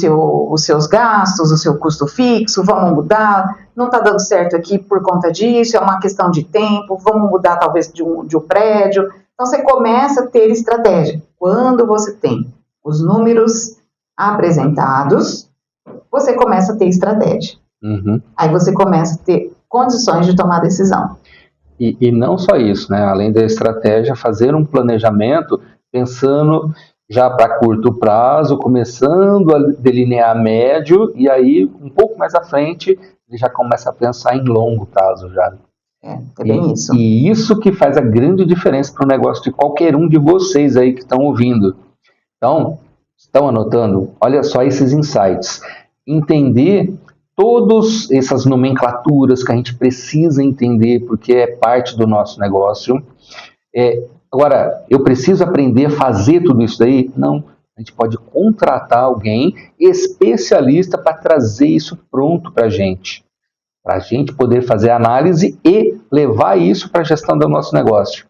seus gastos, o seu custo fixo, vamos mudar, não está dando certo aqui por conta disso, é uma questão de tempo, vamos mudar talvez de um prédio. Então, você começa a ter estratégia. Quando você tem os números apresentados, você começa a ter estratégia. Aí você começa a ter condições de tomar decisão. E não só isso, né? Além da estratégia, fazer um planejamento pensando já para curto prazo, começando a delinear médio, e aí, um pouco mais à frente, ele já começa a pensar em longo prazo já. É bem isso. E isso que faz a grande diferença para o negócio de qualquer um de vocês aí que estão ouvindo. Então, estão anotando? Olha só esses insights. Entender todas essas nomenclaturas que a gente precisa entender, porque é parte do nosso negócio. Agora, eu preciso aprender a fazer tudo isso daí? Não. A gente pode contratar alguém especialista para trazer isso pronto para a gente poder fazer análise e levar isso para a gestão do nosso negócio.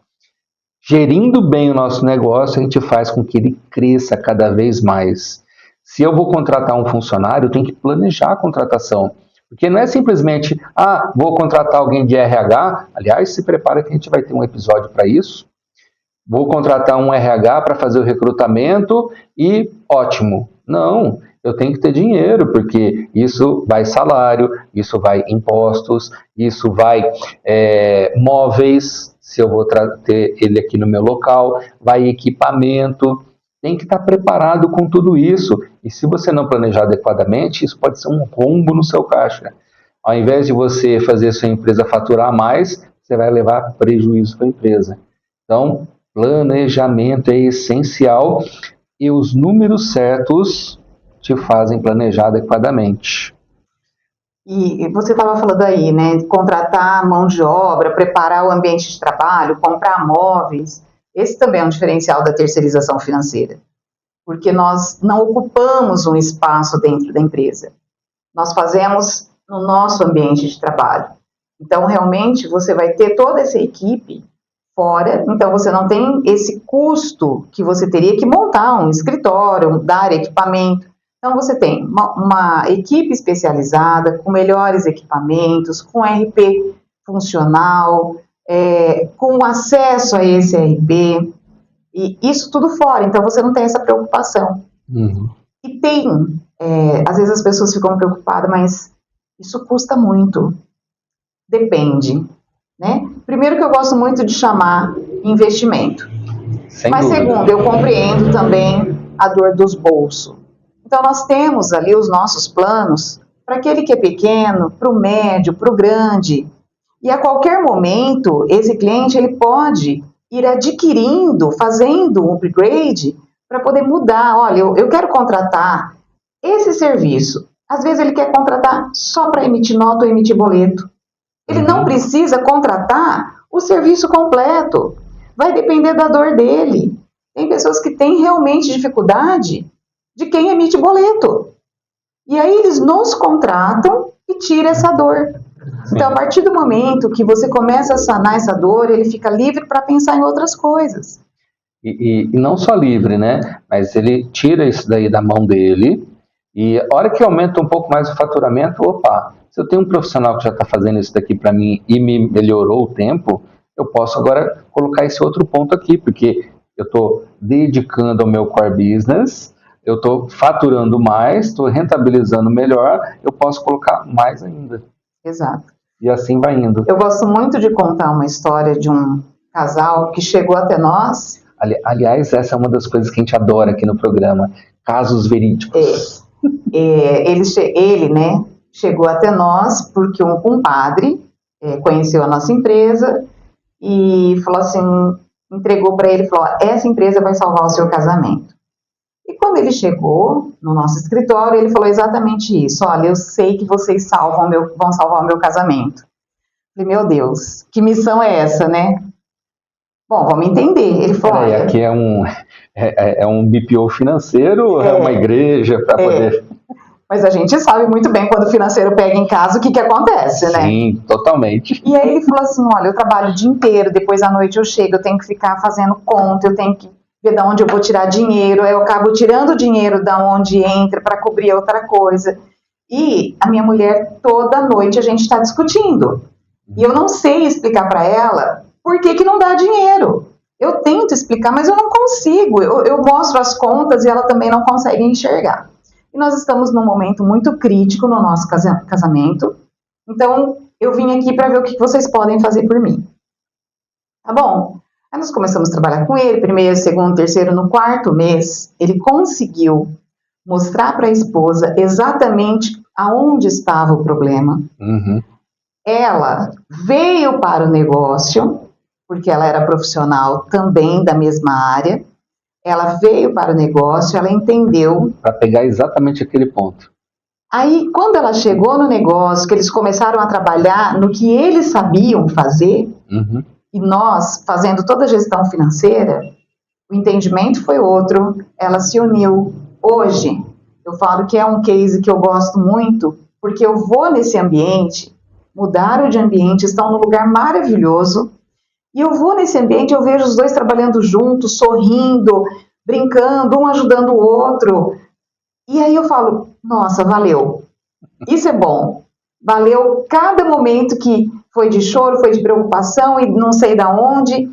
Gerindo bem o nosso negócio, a gente faz com que ele cresça cada vez mais. Se eu vou contratar um funcionário, eu tenho que planejar a contratação. Porque não é simplesmente, vou contratar alguém de RH, aliás, se prepara que a gente vai ter um episódio para isso. Vou contratar um RH para fazer o recrutamento e ótimo. Não, eu tenho que ter dinheiro, porque isso vai salário, isso vai impostos, isso vai móveis, se eu vou ter ele aqui no meu local, vai equipamento. Tem que estar preparado com tudo isso. E se você não planejar adequadamente, isso pode ser um rombo no seu caixa. Ao invés de você fazer sua empresa faturar mais, você vai levar prejuízo para a empresa. Então, planejamento é essencial e os números certos te fazem planejar adequadamente. E você estava falando aí, né, de contratar mão de obra, preparar o ambiente de trabalho, comprar móveis. Esse também é um diferencial da terceirização financeira, porque nós não ocupamos um espaço dentro da empresa. Nós fazemos no nosso ambiente de trabalho. Então, realmente, você vai ter toda essa equipe fora, então você não tem esse custo que você teria que montar um escritório, dar equipamento. Então, você tem uma equipe especializada, com melhores equipamentos, com RP funcional, com acesso a esse RP, e isso tudo fora, então você não tem essa preocupação. Uhum. E tem, às vezes as pessoas ficam preocupadas, mas isso custa muito. Depende, né? Primeiro que eu gosto muito de chamar investimento. Mas segundo, eu compreendo também a dor dos bolsos. Então, nós temos ali os nossos planos para aquele que é pequeno, para o médio, para o grande. E a qualquer momento, esse cliente ele pode ir adquirindo, fazendo um upgrade para poder mudar. Olha, eu quero contratar esse serviço. Às vezes ele quer contratar só para emitir nota ou emitir boleto. Ele não precisa contratar o serviço completo. Vai depender da dor dele. Tem pessoas que têm realmente dificuldade de quem emite boleto. E aí eles nos contratam e tiram essa dor. Então, a partir do momento que você começa a sanar essa dor, ele fica livre para pensar em outras coisas. E não só livre, né? Mas ele tira isso daí da mão dele e a hora que aumenta um pouco mais o faturamento, opa, se eu tenho um profissional que já está fazendo isso daqui para mim e me melhorou o tempo, eu posso agora colocar esse outro ponto aqui, porque eu estou dedicando ao meu core business, eu estou faturando mais, estou rentabilizando melhor, eu posso colocar mais ainda. Exato. E assim vai indo. Eu gosto muito de contar uma história de um casal que chegou até nós. Aliás, essa é uma das coisas que a gente adora aqui no programa, casos verídicos. Ele, né, chegou até nós porque um compadre conheceu a nossa empresa e falou assim, entregou para ele, falou, essa empresa vai salvar o seu casamento. E quando ele chegou no nosso escritório, ele falou exatamente isso. Olha, eu sei que vocês vão salvar o meu casamento. Eu falei, meu Deus, que missão é essa, né? Bom, vamos entender. Ele falou, olha, aqui é um BPO financeiro, é uma igreja para poder... Mas a gente sabe muito bem quando o financeiro pega em casa o que acontece, né? Sim, totalmente. E aí ele falou assim, olha, eu trabalho o dia inteiro, depois à noite eu chego, eu tenho que ficar fazendo conta, eu tenho que ver de onde eu vou tirar dinheiro, aí eu acabo tirando dinheiro da onde entra para cobrir outra coisa. E a minha mulher, toda noite a gente está discutindo. E eu não sei explicar para ela por que não dá dinheiro. Eu tento explicar, mas eu não consigo. Eu mostro as contas e ela também não consegue enxergar. E nós estamos num momento muito crítico no nosso casamento. Então, eu vim aqui para ver o que vocês podem fazer por mim. Tá bom? Aí nós começamos a trabalhar com ele, primeiro, segundo, terceiro, no quarto mês, ele conseguiu mostrar para a esposa exatamente aonde estava o problema. Uhum. Ela veio para o negócio, porque ela era profissional também da mesma área, ela veio para o negócio, ela entendeu. Para pegar exatamente aquele ponto. Aí, quando ela chegou no negócio, que eles começaram a trabalhar no que eles sabiam fazer, e nós, fazendo toda a gestão financeira, o entendimento foi outro, ela se uniu. Hoje, eu falo que é um case que eu gosto muito, porque eu vou nesse ambiente, mudaram de ambiente, estão num lugar maravilhoso, e eu vou nesse ambiente, eu vejo os dois trabalhando juntos, sorrindo, brincando, um ajudando o outro. E aí eu falo, nossa, valeu. Isso é bom. valeu cada momento que foi de choro, foi de preocupação e não sei da onde.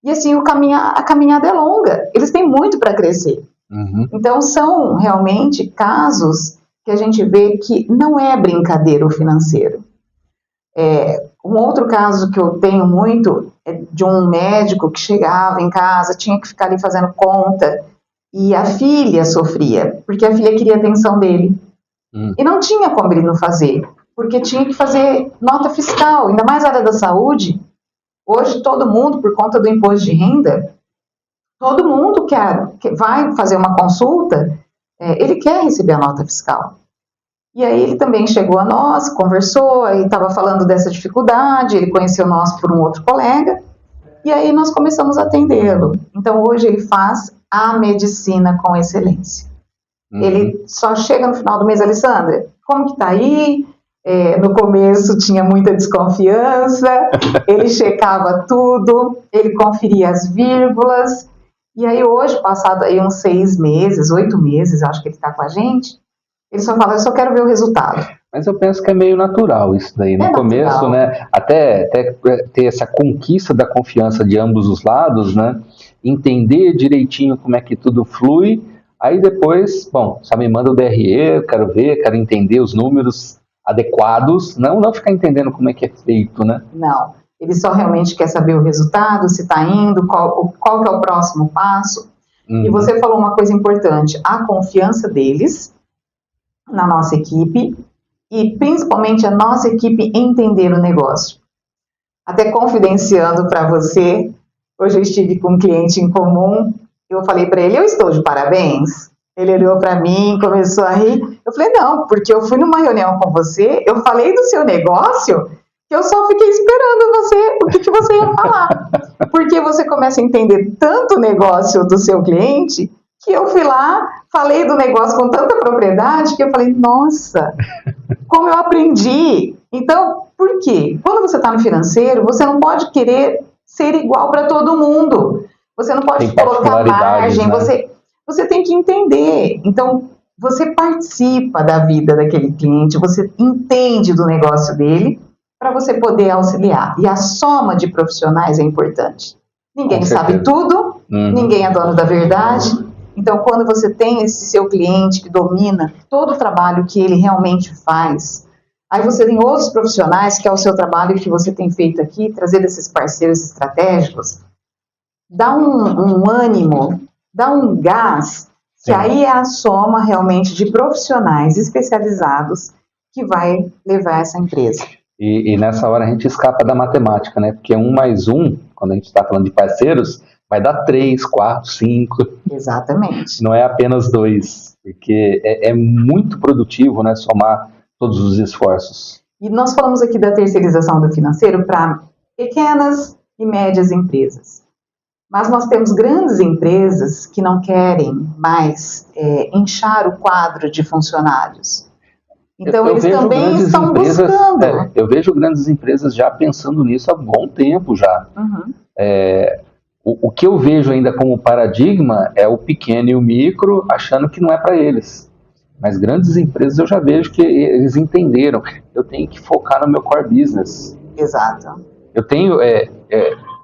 E assim, a caminhada é longa, eles têm muito para crescer. Uhum. Então, são realmente casos que a gente vê que não é brincadeira o financeiro. Um outro caso que eu tenho muito é de um médico que chegava em casa, tinha que ficar ali fazendo conta, e a filha sofria, porque a filha queria a atenção dele. E não tinha como ele não fazer, porque tinha que fazer nota fiscal, ainda mais na área da saúde. Hoje, todo mundo, por conta do imposto de renda, todo mundo que vai fazer uma consulta, ele quer receber a nota fiscal. E aí ele também chegou a nós, conversou, aí estava falando dessa dificuldade, ele conheceu nós por um outro colega, e aí nós começamos a atendê-lo. Então, hoje ele faz a medicina com excelência. Ele só chega no final do mês, Alessandra, como que tá aí? No começo tinha muita desconfiança, ele checava tudo, ele conferia as vírgulas, e aí hoje, passado aí uns 6 meses, 8 meses, acho que ele está com a gente, ele só fala, eu só quero ver o resultado. Mas eu penso que é meio natural isso daí. No começo, né, até ter essa conquista da confiança de ambos os lados, né, entender direitinho como é que tudo flui, aí depois, bom, só me manda o DRE, eu quero ver, quero entender os números adequados, não ficar entendendo como é que é feito, né? Não, ele só realmente quer saber o resultado, se está indo, qual que é o próximo passo. E você falou uma coisa importante, a confiança deles na nossa equipe e principalmente a nossa equipe entender o negócio. Até confidenciando para você, hoje eu estive com um cliente em comum, eu falei para ele, eu estou de parabéns? Ele olhou para mim, começou a rir. Eu falei, não, porque eu fui numa reunião com você, eu falei do seu negócio, que eu só fiquei esperando o que você ia falar. Porque você começa a entender tanto o negócio do seu cliente, que eu fui lá, falei do negócio com tanta propriedade, que eu falei, nossa, como eu aprendi. Então, por quê? Quando você está no financeiro, você não pode querer ser igual para todo mundo. Você não pode colocar margem, né? Você tem que entender. Então, você participa da vida daquele cliente, você entende do negócio dele para você poder auxiliar. E a soma de profissionais é importante. Ninguém sabe tudo, ninguém é dono da verdade. Então, quando você tem esse seu cliente que domina todo o trabalho que ele realmente faz, aí você tem outros profissionais, que é o seu trabalho que você tem feito aqui, trazer esses parceiros estratégicos, dá um ânimo, dá um gás, que aí é a soma realmente de profissionais especializados que vai levar essa empresa. E nessa hora a gente escapa da matemática, né? Porque 1 mais 1, quando a gente está falando de parceiros, vai dar 3, 4, 5. Exatamente. Não é apenas 2, porque é muito produtivo, né, somar todos os esforços. E nós falamos aqui da terceirização do financeiro para pequenas e médias empresas. Mas nós temos grandes empresas que não querem mais inchar o quadro de funcionários. Então, eles também estão buscando. Eu vejo grandes empresas já pensando nisso há bom tempo já. O que eu vejo ainda como paradigma é o pequeno e o micro achando que não é para eles. Mas grandes empresas eu já vejo que eles entenderam. Eu tenho que focar no meu core business. Exato. Eu tenho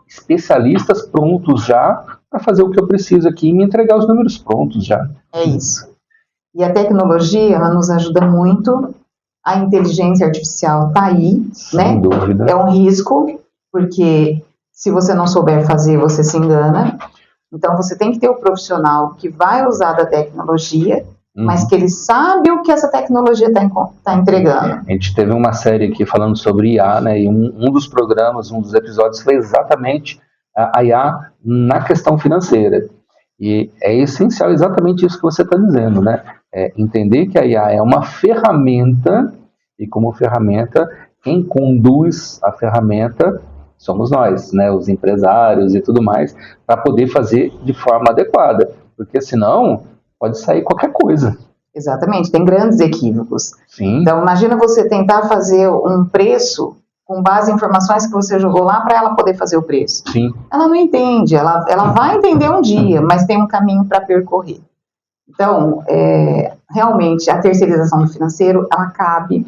especialistas prontos já para fazer o que eu preciso aqui e me entregar os números prontos já. É isso. E a tecnologia, ela nos ajuda muito. A inteligência artificial está aí, Sem dúvida. É um risco, porque se você não souber fazer, você se engana. Então, você tem que ter o profissional que vai usar da tecnologia, mas que ele sabe o que essa tecnologia está entregando. A gente teve uma série aqui falando sobre IA, né? E um dos programas, um dos episódios foi exatamente a IA na questão financeira. E é essencial exatamente isso que você está dizendo, né? Entender que a IA é uma ferramenta e como ferramenta, quem conduz a ferramenta somos nós, né? Os empresários e tudo mais, para poder fazer de forma adequada, porque senão pode sair qualquer coisa. Exatamente, tem grandes equívocos. Sim. Então, imagina você tentar fazer um preço com base em informações que você jogou lá para ela poder fazer o preço. Sim. Ela não entende, ela vai entender um dia, mas tem um caminho para percorrer. Então, realmente, a terceirização do financeiro, ela cabe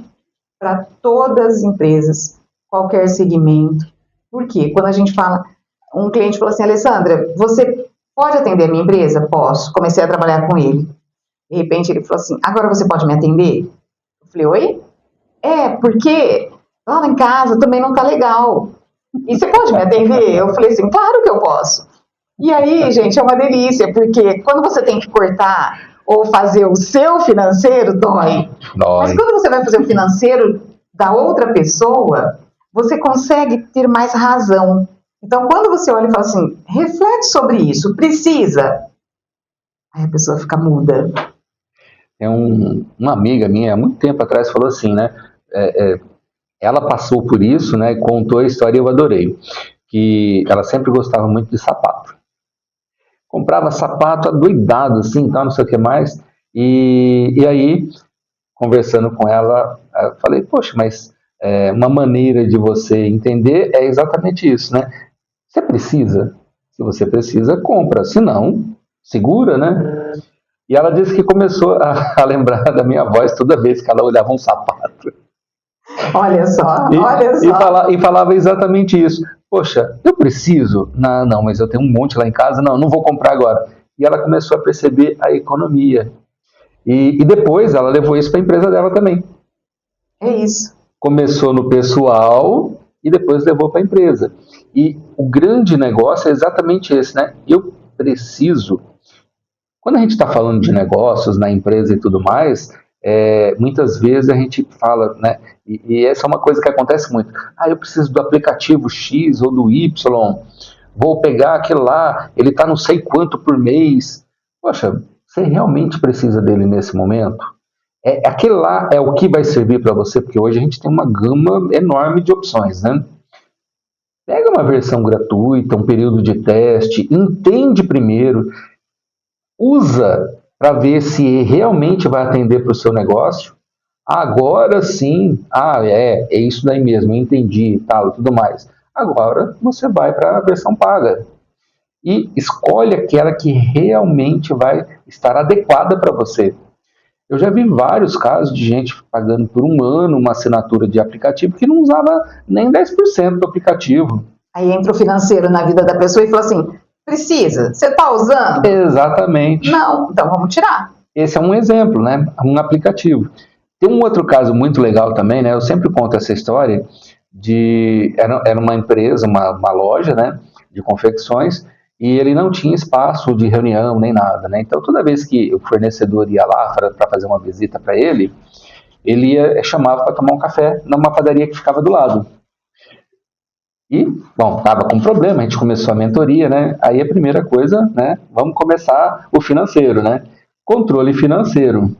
para todas as empresas, qualquer segmento. Por quê? Quando a gente fala, um cliente falou assim, Alessandra, você pode atender a minha empresa? Posso. Comecei a trabalhar com ele. De repente ele falou assim, agora você pode me atender? Eu falei, oi? Porque lá em casa também não tá legal. E você pode me atender? Eu falei assim, claro que eu posso. E aí, gente, é uma delícia, porque quando você tem que cortar ou fazer o seu financeiro, dói. Mas quando você vai fazer o financeiro da outra pessoa, você consegue ter mais razão. Então, quando você olha e fala assim, reflete sobre isso, precisa? Aí a pessoa fica muda. Uma amiga minha, há muito tempo atrás, falou assim, né? Ela passou por isso, né? E contou a história e eu adorei. Que ela sempre gostava muito de sapato. Comprava sapato adoidado, assim, tal, não sei o que mais. E aí, conversando com ela, eu falei, poxa, mas uma maneira de você entender é exatamente isso, né? Você precisa. Se você precisa, compra. Se não, segura, né? E ela disse que começou a lembrar da minha voz toda vez que ela olhava um sapato. Olha só, olha só. E falava exatamente isso. Poxa, eu preciso? Não, mas eu tenho um monte lá em casa. Não vou comprar agora. E ela começou a perceber a economia. E depois ela levou isso para a empresa dela também. É isso. Começou no pessoal e depois levou para a empresa. E o grande negócio é exatamente esse, né? Eu preciso. Quando a gente está falando de negócios na empresa e tudo mais, muitas vezes a gente fala, né? E essa é uma coisa que acontece muito. Eu preciso do aplicativo X ou do Y, vou pegar aquele lá, ele está não sei quanto por mês. Poxa, você realmente precisa dele nesse momento? Aquele lá é o que vai servir para você, porque hoje a gente tem uma gama enorme de opções, né? Pega uma versão gratuita, um período de teste, entende primeiro, usa para ver se realmente vai atender para o seu negócio. Agora sim, é isso daí mesmo, eu entendi e tal, tudo mais. Agora você vai para a versão paga e escolhe aquela que realmente vai estar adequada para você. Eu já vi vários casos de gente pagando por um ano uma assinatura de aplicativo que não usava nem 10% do aplicativo. Aí entra o financeiro na vida da pessoa e fala assim, precisa, você está usando? Exatamente. Não, então vamos tirar. Esse é um exemplo, né? Um aplicativo. Tem um outro caso muito legal também, né? Eu sempre conto essa história era uma empresa, uma loja, né? De confecções, e ele não tinha espaço de reunião nem nada, né? Então toda vez que o fornecedor ia lá para fazer uma visita para ele chamava para tomar um café numa padaria que ficava do lado. E, bom, estava com problema, a gente começou a mentoria, né? Aí a primeira coisa, né? Vamos começar o financeiro, né? Controle financeiro.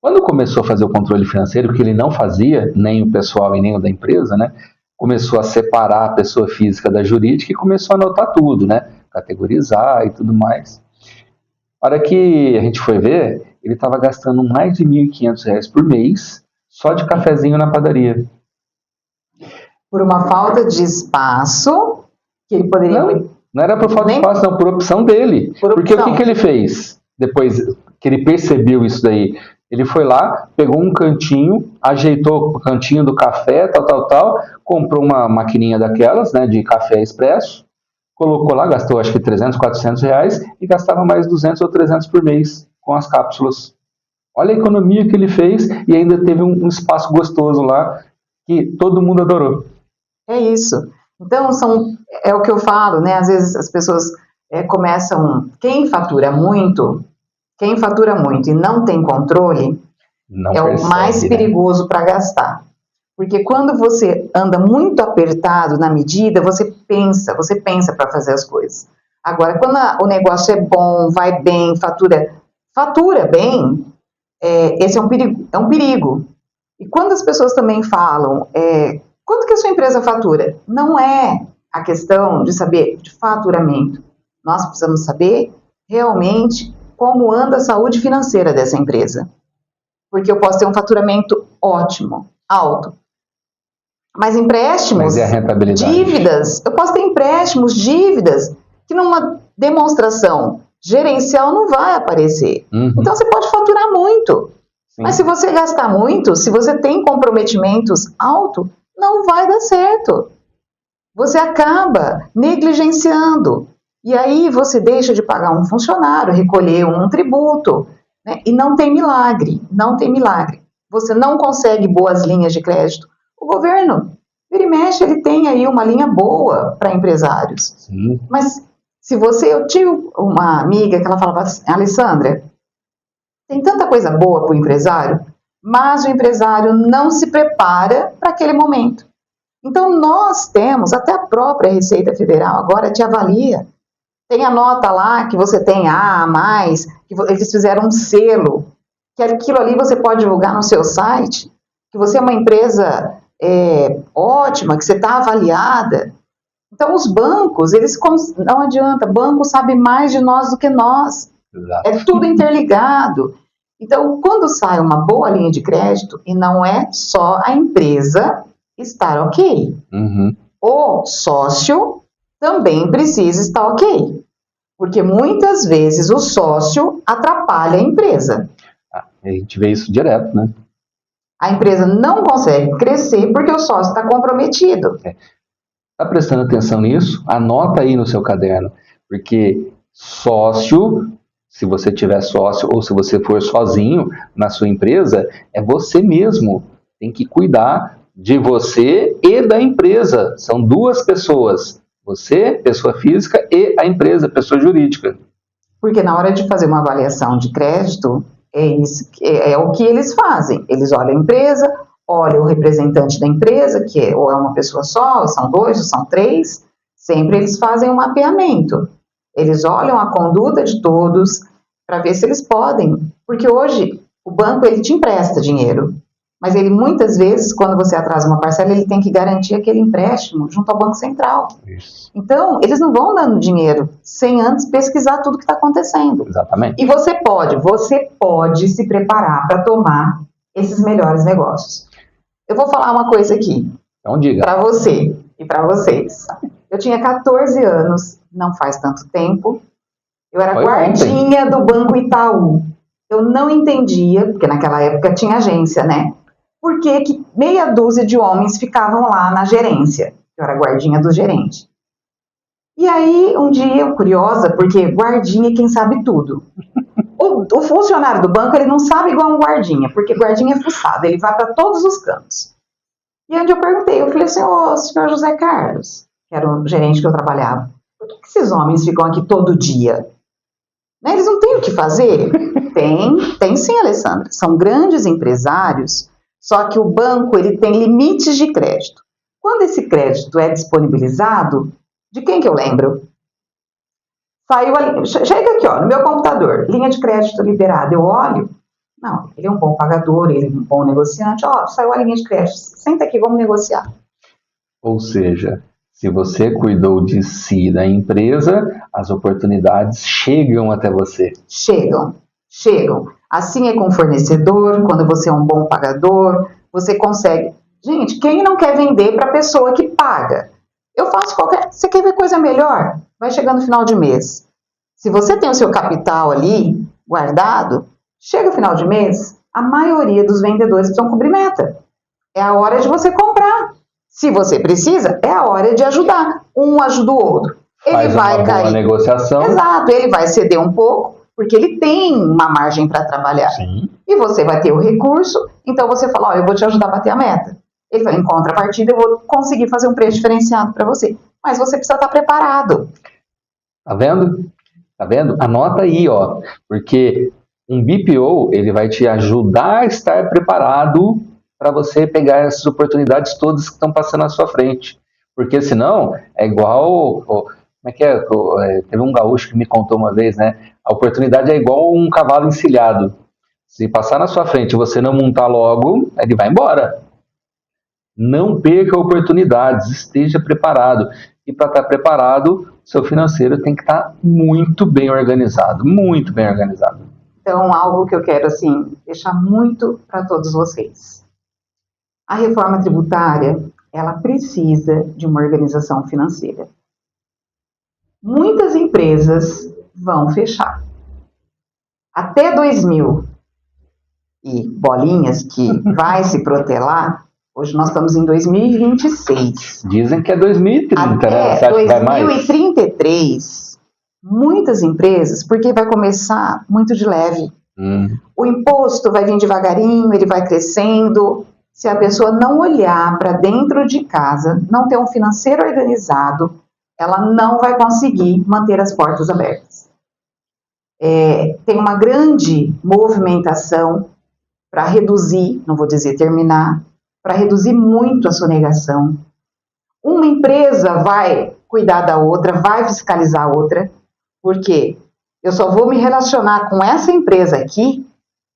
Quando começou a fazer o controle financeiro, que ele não fazia, nem o pessoal e nem o da empresa, né? Começou a separar a pessoa física da jurídica e começou a anotar tudo, né? Categorizar e tudo mais. Na hora que a gente foi ver, ele estava gastando mais de R$ 1.500 por mês só de cafezinho na padaria. Por uma falta de espaço que ele poderia... Não era por falta de espaço, não, por opção dele. Porque o que ele fez depois que ele percebeu isso daí? Ele foi lá, pegou um cantinho, ajeitou o cantinho do café, tal, comprou uma maquininha daquelas, né, de café expresso, colocou lá, gastou acho que 300, 400 reais e gastava mais 200 ou 300 por mês com as cápsulas. Olha a economia que ele fez e ainda teve um espaço gostoso lá que todo mundo adorou. É isso. Então, é o que eu falo, né? Às vezes as pessoas começam... Quem fatura muito e não tem controle, o mais perigoso para gastar. Porque quando você anda muito apertado na medida, você pensa para fazer as coisas. Agora, quando o negócio é bom, vai bem, fatura bem, esse é um perigo. E quando as pessoas também falam, quanto que a sua empresa fatura? Não é a questão de saber de faturamento. Nós precisamos saber realmente como anda a saúde financeira dessa empresa. Porque eu posso ter um faturamento ótimo, alto. Mas empréstimos, dívidas, eu posso ter empréstimos, dívidas, que numa demonstração gerencial não vai aparecer. Então você pode faturar muito. Sim. Mas se você gastar muito, se você tem comprometimentos altos, não vai dar certo. Você acaba negligenciando. E aí você deixa de pagar um funcionário, recolher um tributo, né? E não tem milagre, não tem milagre. Você não consegue boas linhas de crédito. O governo, vira e mexe, ele tem aí uma linha boa para empresários. Sim. Mas se você, eu tive uma amiga que ela falava assim, Alessandra, tem tanta coisa boa para o empresário, mas o empresário não se prepara para aquele momento. Então nós temos, até a própria Receita Federal agora te avalia. Tem a nota lá que você tem A mais, que eles fizeram um selo, que aquilo ali você pode divulgar no seu site, que você é uma empresa ótima, que você está avaliada. Então os bancos, não adianta, banco sabe mais de nós do que nós. Exato. É tudo interligado. Então, quando sai uma boa linha de crédito, e não é só a empresa estar ok, Uhum. o sócio também precisa estar ok. Porque muitas vezes o sócio atrapalha a empresa. A gente vê isso direto, né? A empresa não consegue crescer porque o sócio está comprometido. Tá prestando atenção nisso? Anota aí no seu caderno. Porque sócio, se você tiver sócio ou se você for sozinho na sua empresa, é você mesmo. Tem que cuidar de você e da empresa. São duas pessoas. Você, pessoa física, e a empresa, pessoa jurídica. Porque na hora de fazer uma avaliação de crédito, é o que eles fazem. Eles olham a empresa, olham o representante da empresa, que ou é uma pessoa só, ou são dois, ou são três. Sempre eles fazem um mapeamento. Eles olham a conduta de todos para ver se eles podem. Porque hoje o banco ele te empresta dinheiro. Mas ele, muitas vezes, quando você atrasa uma parcela, ele tem que garantir aquele empréstimo junto ao Banco Central. Isso. Então, eles não vão dando dinheiro sem antes pesquisar tudo que está acontecendo. Exatamente. E você pode se preparar para tomar esses melhores negócios. Eu vou falar uma coisa aqui, Então diga. para você e para vocês. Eu tinha 14 anos, não faz tanto tempo. Eu era Foi guardinha do Banco Itaú. Eu não entendia, porque naquela época tinha agência, né? Por que meia dúzia de homens ficavam lá na gerência? Eu era guardinha do gerente. E aí, um dia, curiosa, porque guardinha é quem sabe tudo. O funcionário do banco, ele não sabe igual um guardinha, porque guardinha é fuçado, ele vai para todos os cantos. E onde eu perguntei, eu falei assim, ô, senhor José Carlos, que era o gerente que eu trabalhava, por que esses homens ficam aqui todo dia? Né, eles não têm o que fazer? Tem sim, Alessandra. São grandes empresários, só que o banco ele tem limites de crédito. Quando esse crédito é disponibilizado, de quem que eu lembro? Saiu ali, chega aqui, ó, no meu computador, linha de crédito liberada, eu olho, não, ele é um bom pagador, ele é um bom negociante, ó, saiu a linha de crédito, senta aqui, vamos negociar. Ou seja, se você cuidou de si e da empresa, as oportunidades chegam até você. Chegam. Assim é com o fornecedor, quando você é um bom pagador, você consegue. Gente, quem não quer vender para a pessoa que paga? Eu faço qualquer. Você quer ver coisa melhor? Vai chegando no final de mês. Se você tem o seu capital ali guardado, chega o final de mês, a maioria dos vendedores precisam cobrir meta. É a hora de você comprar. Se você precisa, é a hora de ajudar. Um ajuda o outro. Ele Faz vai uma boa cair. negociação. Exato, ele vai ceder um pouco, porque ele tem uma margem para trabalhar. Sim. E você vai ter o recurso, então você fala, ó, eu vou te ajudar a bater a meta. Ele vai, em contrapartida, eu vou conseguir fazer um preço diferenciado para você. Mas você precisa estar preparado. Tá vendo? Tá vendo? Anota aí, ó. Porque um BPO, ele vai te ajudar a estar preparado para você pegar essas oportunidades todas que estão passando à sua frente. Porque senão, é igual... Como é que é? Teve um gaúcho que me contou uma vez, né? A oportunidade é igual um cavalo encilhado. Se passar na sua frente e você não montar logo, ele vai embora. Não perca oportunidades, esteja preparado. E para estar preparado, seu financeiro tem que estar muito bem organizado, muito bem organizado. Então, algo que eu quero, assim, deixar muito para todos vocês. A reforma tributária, ela precisa de uma organização financeira. Muitas empresas vão fechar. Até 2000 e bolinhas que vai se protelar, hoje nós estamos em 2026. Dizem que é 2030, né? Você Até acha que vai mais? 2033, muitas empresas, porque vai começar muito de leve. O imposto vai vir devagarinho, ele vai crescendo. Se a pessoa não olhar para dentro de casa, não ter um financeiro organizado, ela não vai conseguir manter as portas abertas. Tem uma grande movimentação para reduzir, não vou dizer terminar, para reduzir muito a sonegação. Uma empresa vai cuidar da outra, vai fiscalizar a outra, porque eu só vou me relacionar com essa empresa aqui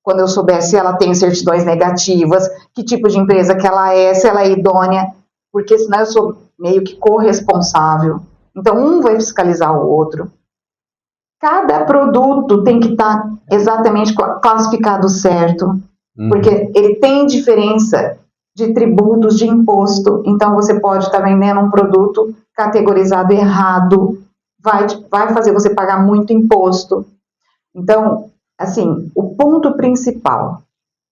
quando eu souber se ela tem certidões negativas, que tipo de empresa que ela é, se ela é idônea, porque senão eu sou meio que corresponsável. Então, um vai fiscalizar o outro. Cada produto tem que estar exatamente classificado certo, porque ele tem diferença de tributos, de imposto. Então, você pode estar vendendo um produto categorizado errado, vai fazer você pagar muito imposto. Então, assim, o ponto principal,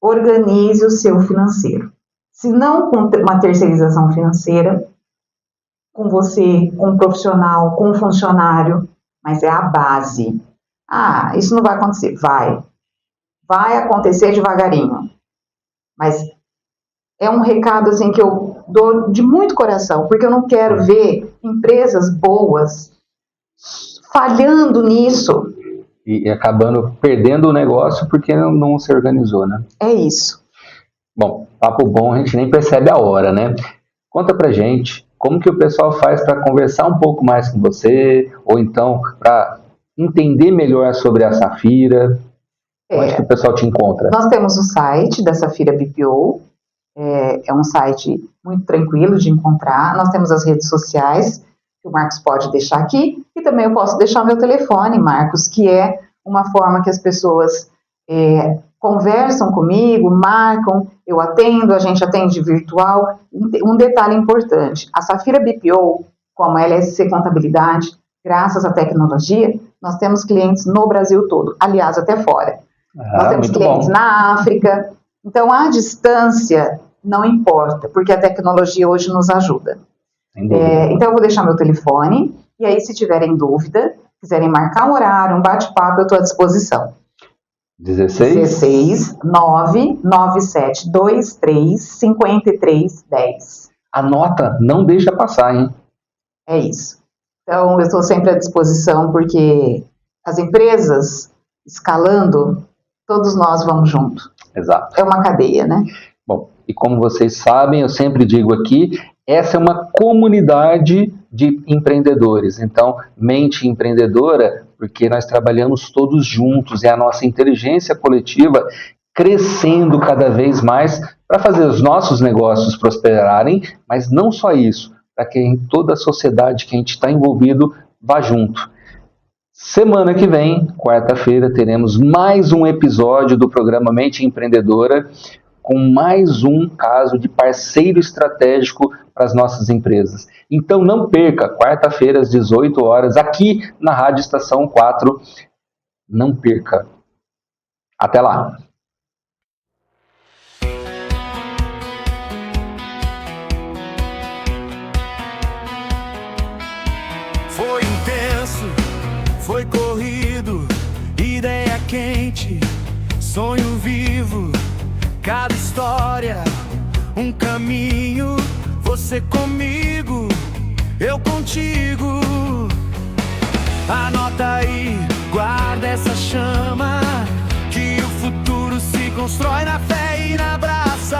organize o seu financeiro. Se não com uma terceirização financeira, com você, com um profissional, com um funcionário, mas é a base. Isso não vai acontecer. Vai acontecer devagarinho. Mas é um recado assim que eu dou de muito coração, porque eu não quero ver empresas boas falhando nisso. E acabando perdendo o negócio porque não se organizou, né? É isso. Bom, papo bom, a gente nem percebe a hora, né? Conta pra gente como que o pessoal faz para conversar um pouco mais com você, ou então para entender melhor sobre a Safira. Onde que o pessoal te encontra? Nós temos o site da Safira BPO, é um site muito tranquilo de encontrar. Nós temos as redes sociais, que o Marcos pode deixar aqui, e também eu posso deixar o meu telefone, Marcos, que é uma forma que as pessoas conversam comigo, marcam, eu atendo, a gente atende virtual. Um detalhe importante, a Safira BPO, como a LSC Contabilidade, graças à tecnologia, nós temos clientes no Brasil todo, aliás, até fora. Nós temos clientes na África, então a distância não importa, porque a tecnologia hoje nos ajuda. Então eu vou deixar meu telefone, e aí se tiverem dúvida, quiserem marcar um horário, um bate-papo, eu estou à disposição. 16 99723 5310. Anota, não deixa passar, hein? É isso. Então, eu estou sempre à disposição, porque as empresas escalando, todos nós vamos junto. Exato. É uma cadeia, né? Bom, e como vocês sabem, eu sempre digo aqui, essa é uma comunidade de empreendedores. Então, mente empreendedora, porque nós trabalhamos todos juntos, é a nossa inteligência coletiva crescendo cada vez mais para fazer os nossos negócios prosperarem, mas não só isso, para que toda a sociedade que a gente está envolvido vá junto. Semana que vem, quarta-feira, teremos mais um episódio do programa Mente Empreendedora, com mais um caso de parceiro estratégico para as nossas empresas. Então não perca, quarta-feira às 18 horas, aqui na Rádio Estação 4. Não perca. Até lá. Foi intenso, foi corrido, ideia quente, sonho vivo. Cada história, um caminho, você comigo, eu contigo. Anota aí, guarda essa chama, que o futuro se constrói na fé e na braça.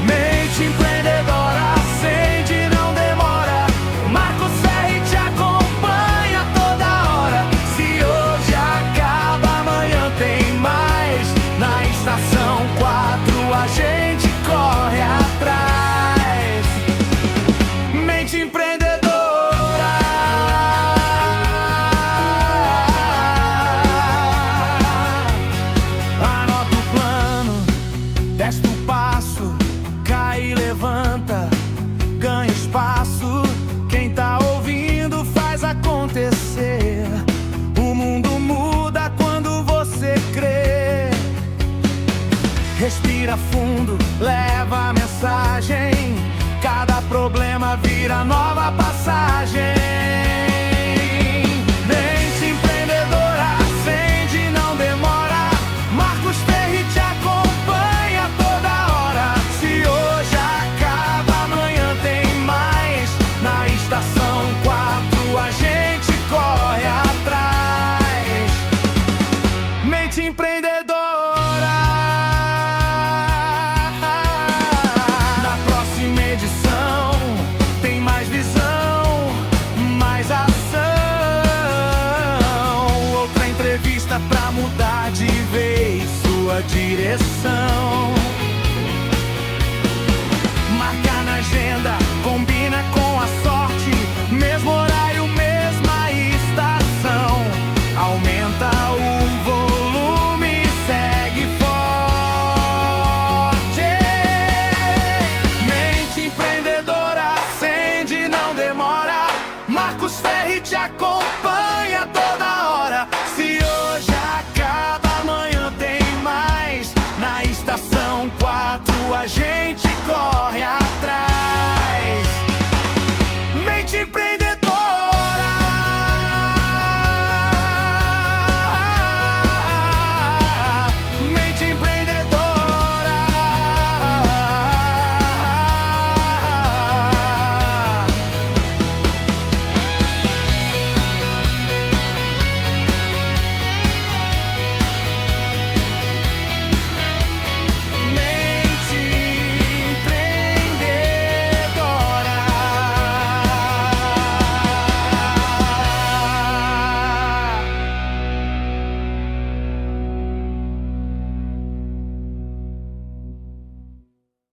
Mente empreendedora, acende, não demora. Marcos Ferri te acompanha toda hora. Se hoje acaba, amanhã tem mais. Na Estação 4 a gente corre atrás. Mente empreendedora. Anota Respira fundo, leva a mensagem. Cada problema vira nova passagem. Mente empreendedora, acende, não demora. Marcos Ferri te acompanha toda hora. Se hoje acaba, amanhã tem mais. Na Estação 4 a gente corre atrás. Mente empreendedora. Na próxima edição tem mais visão, mais ação. Outra entrevista pra mudar de vez sua direção.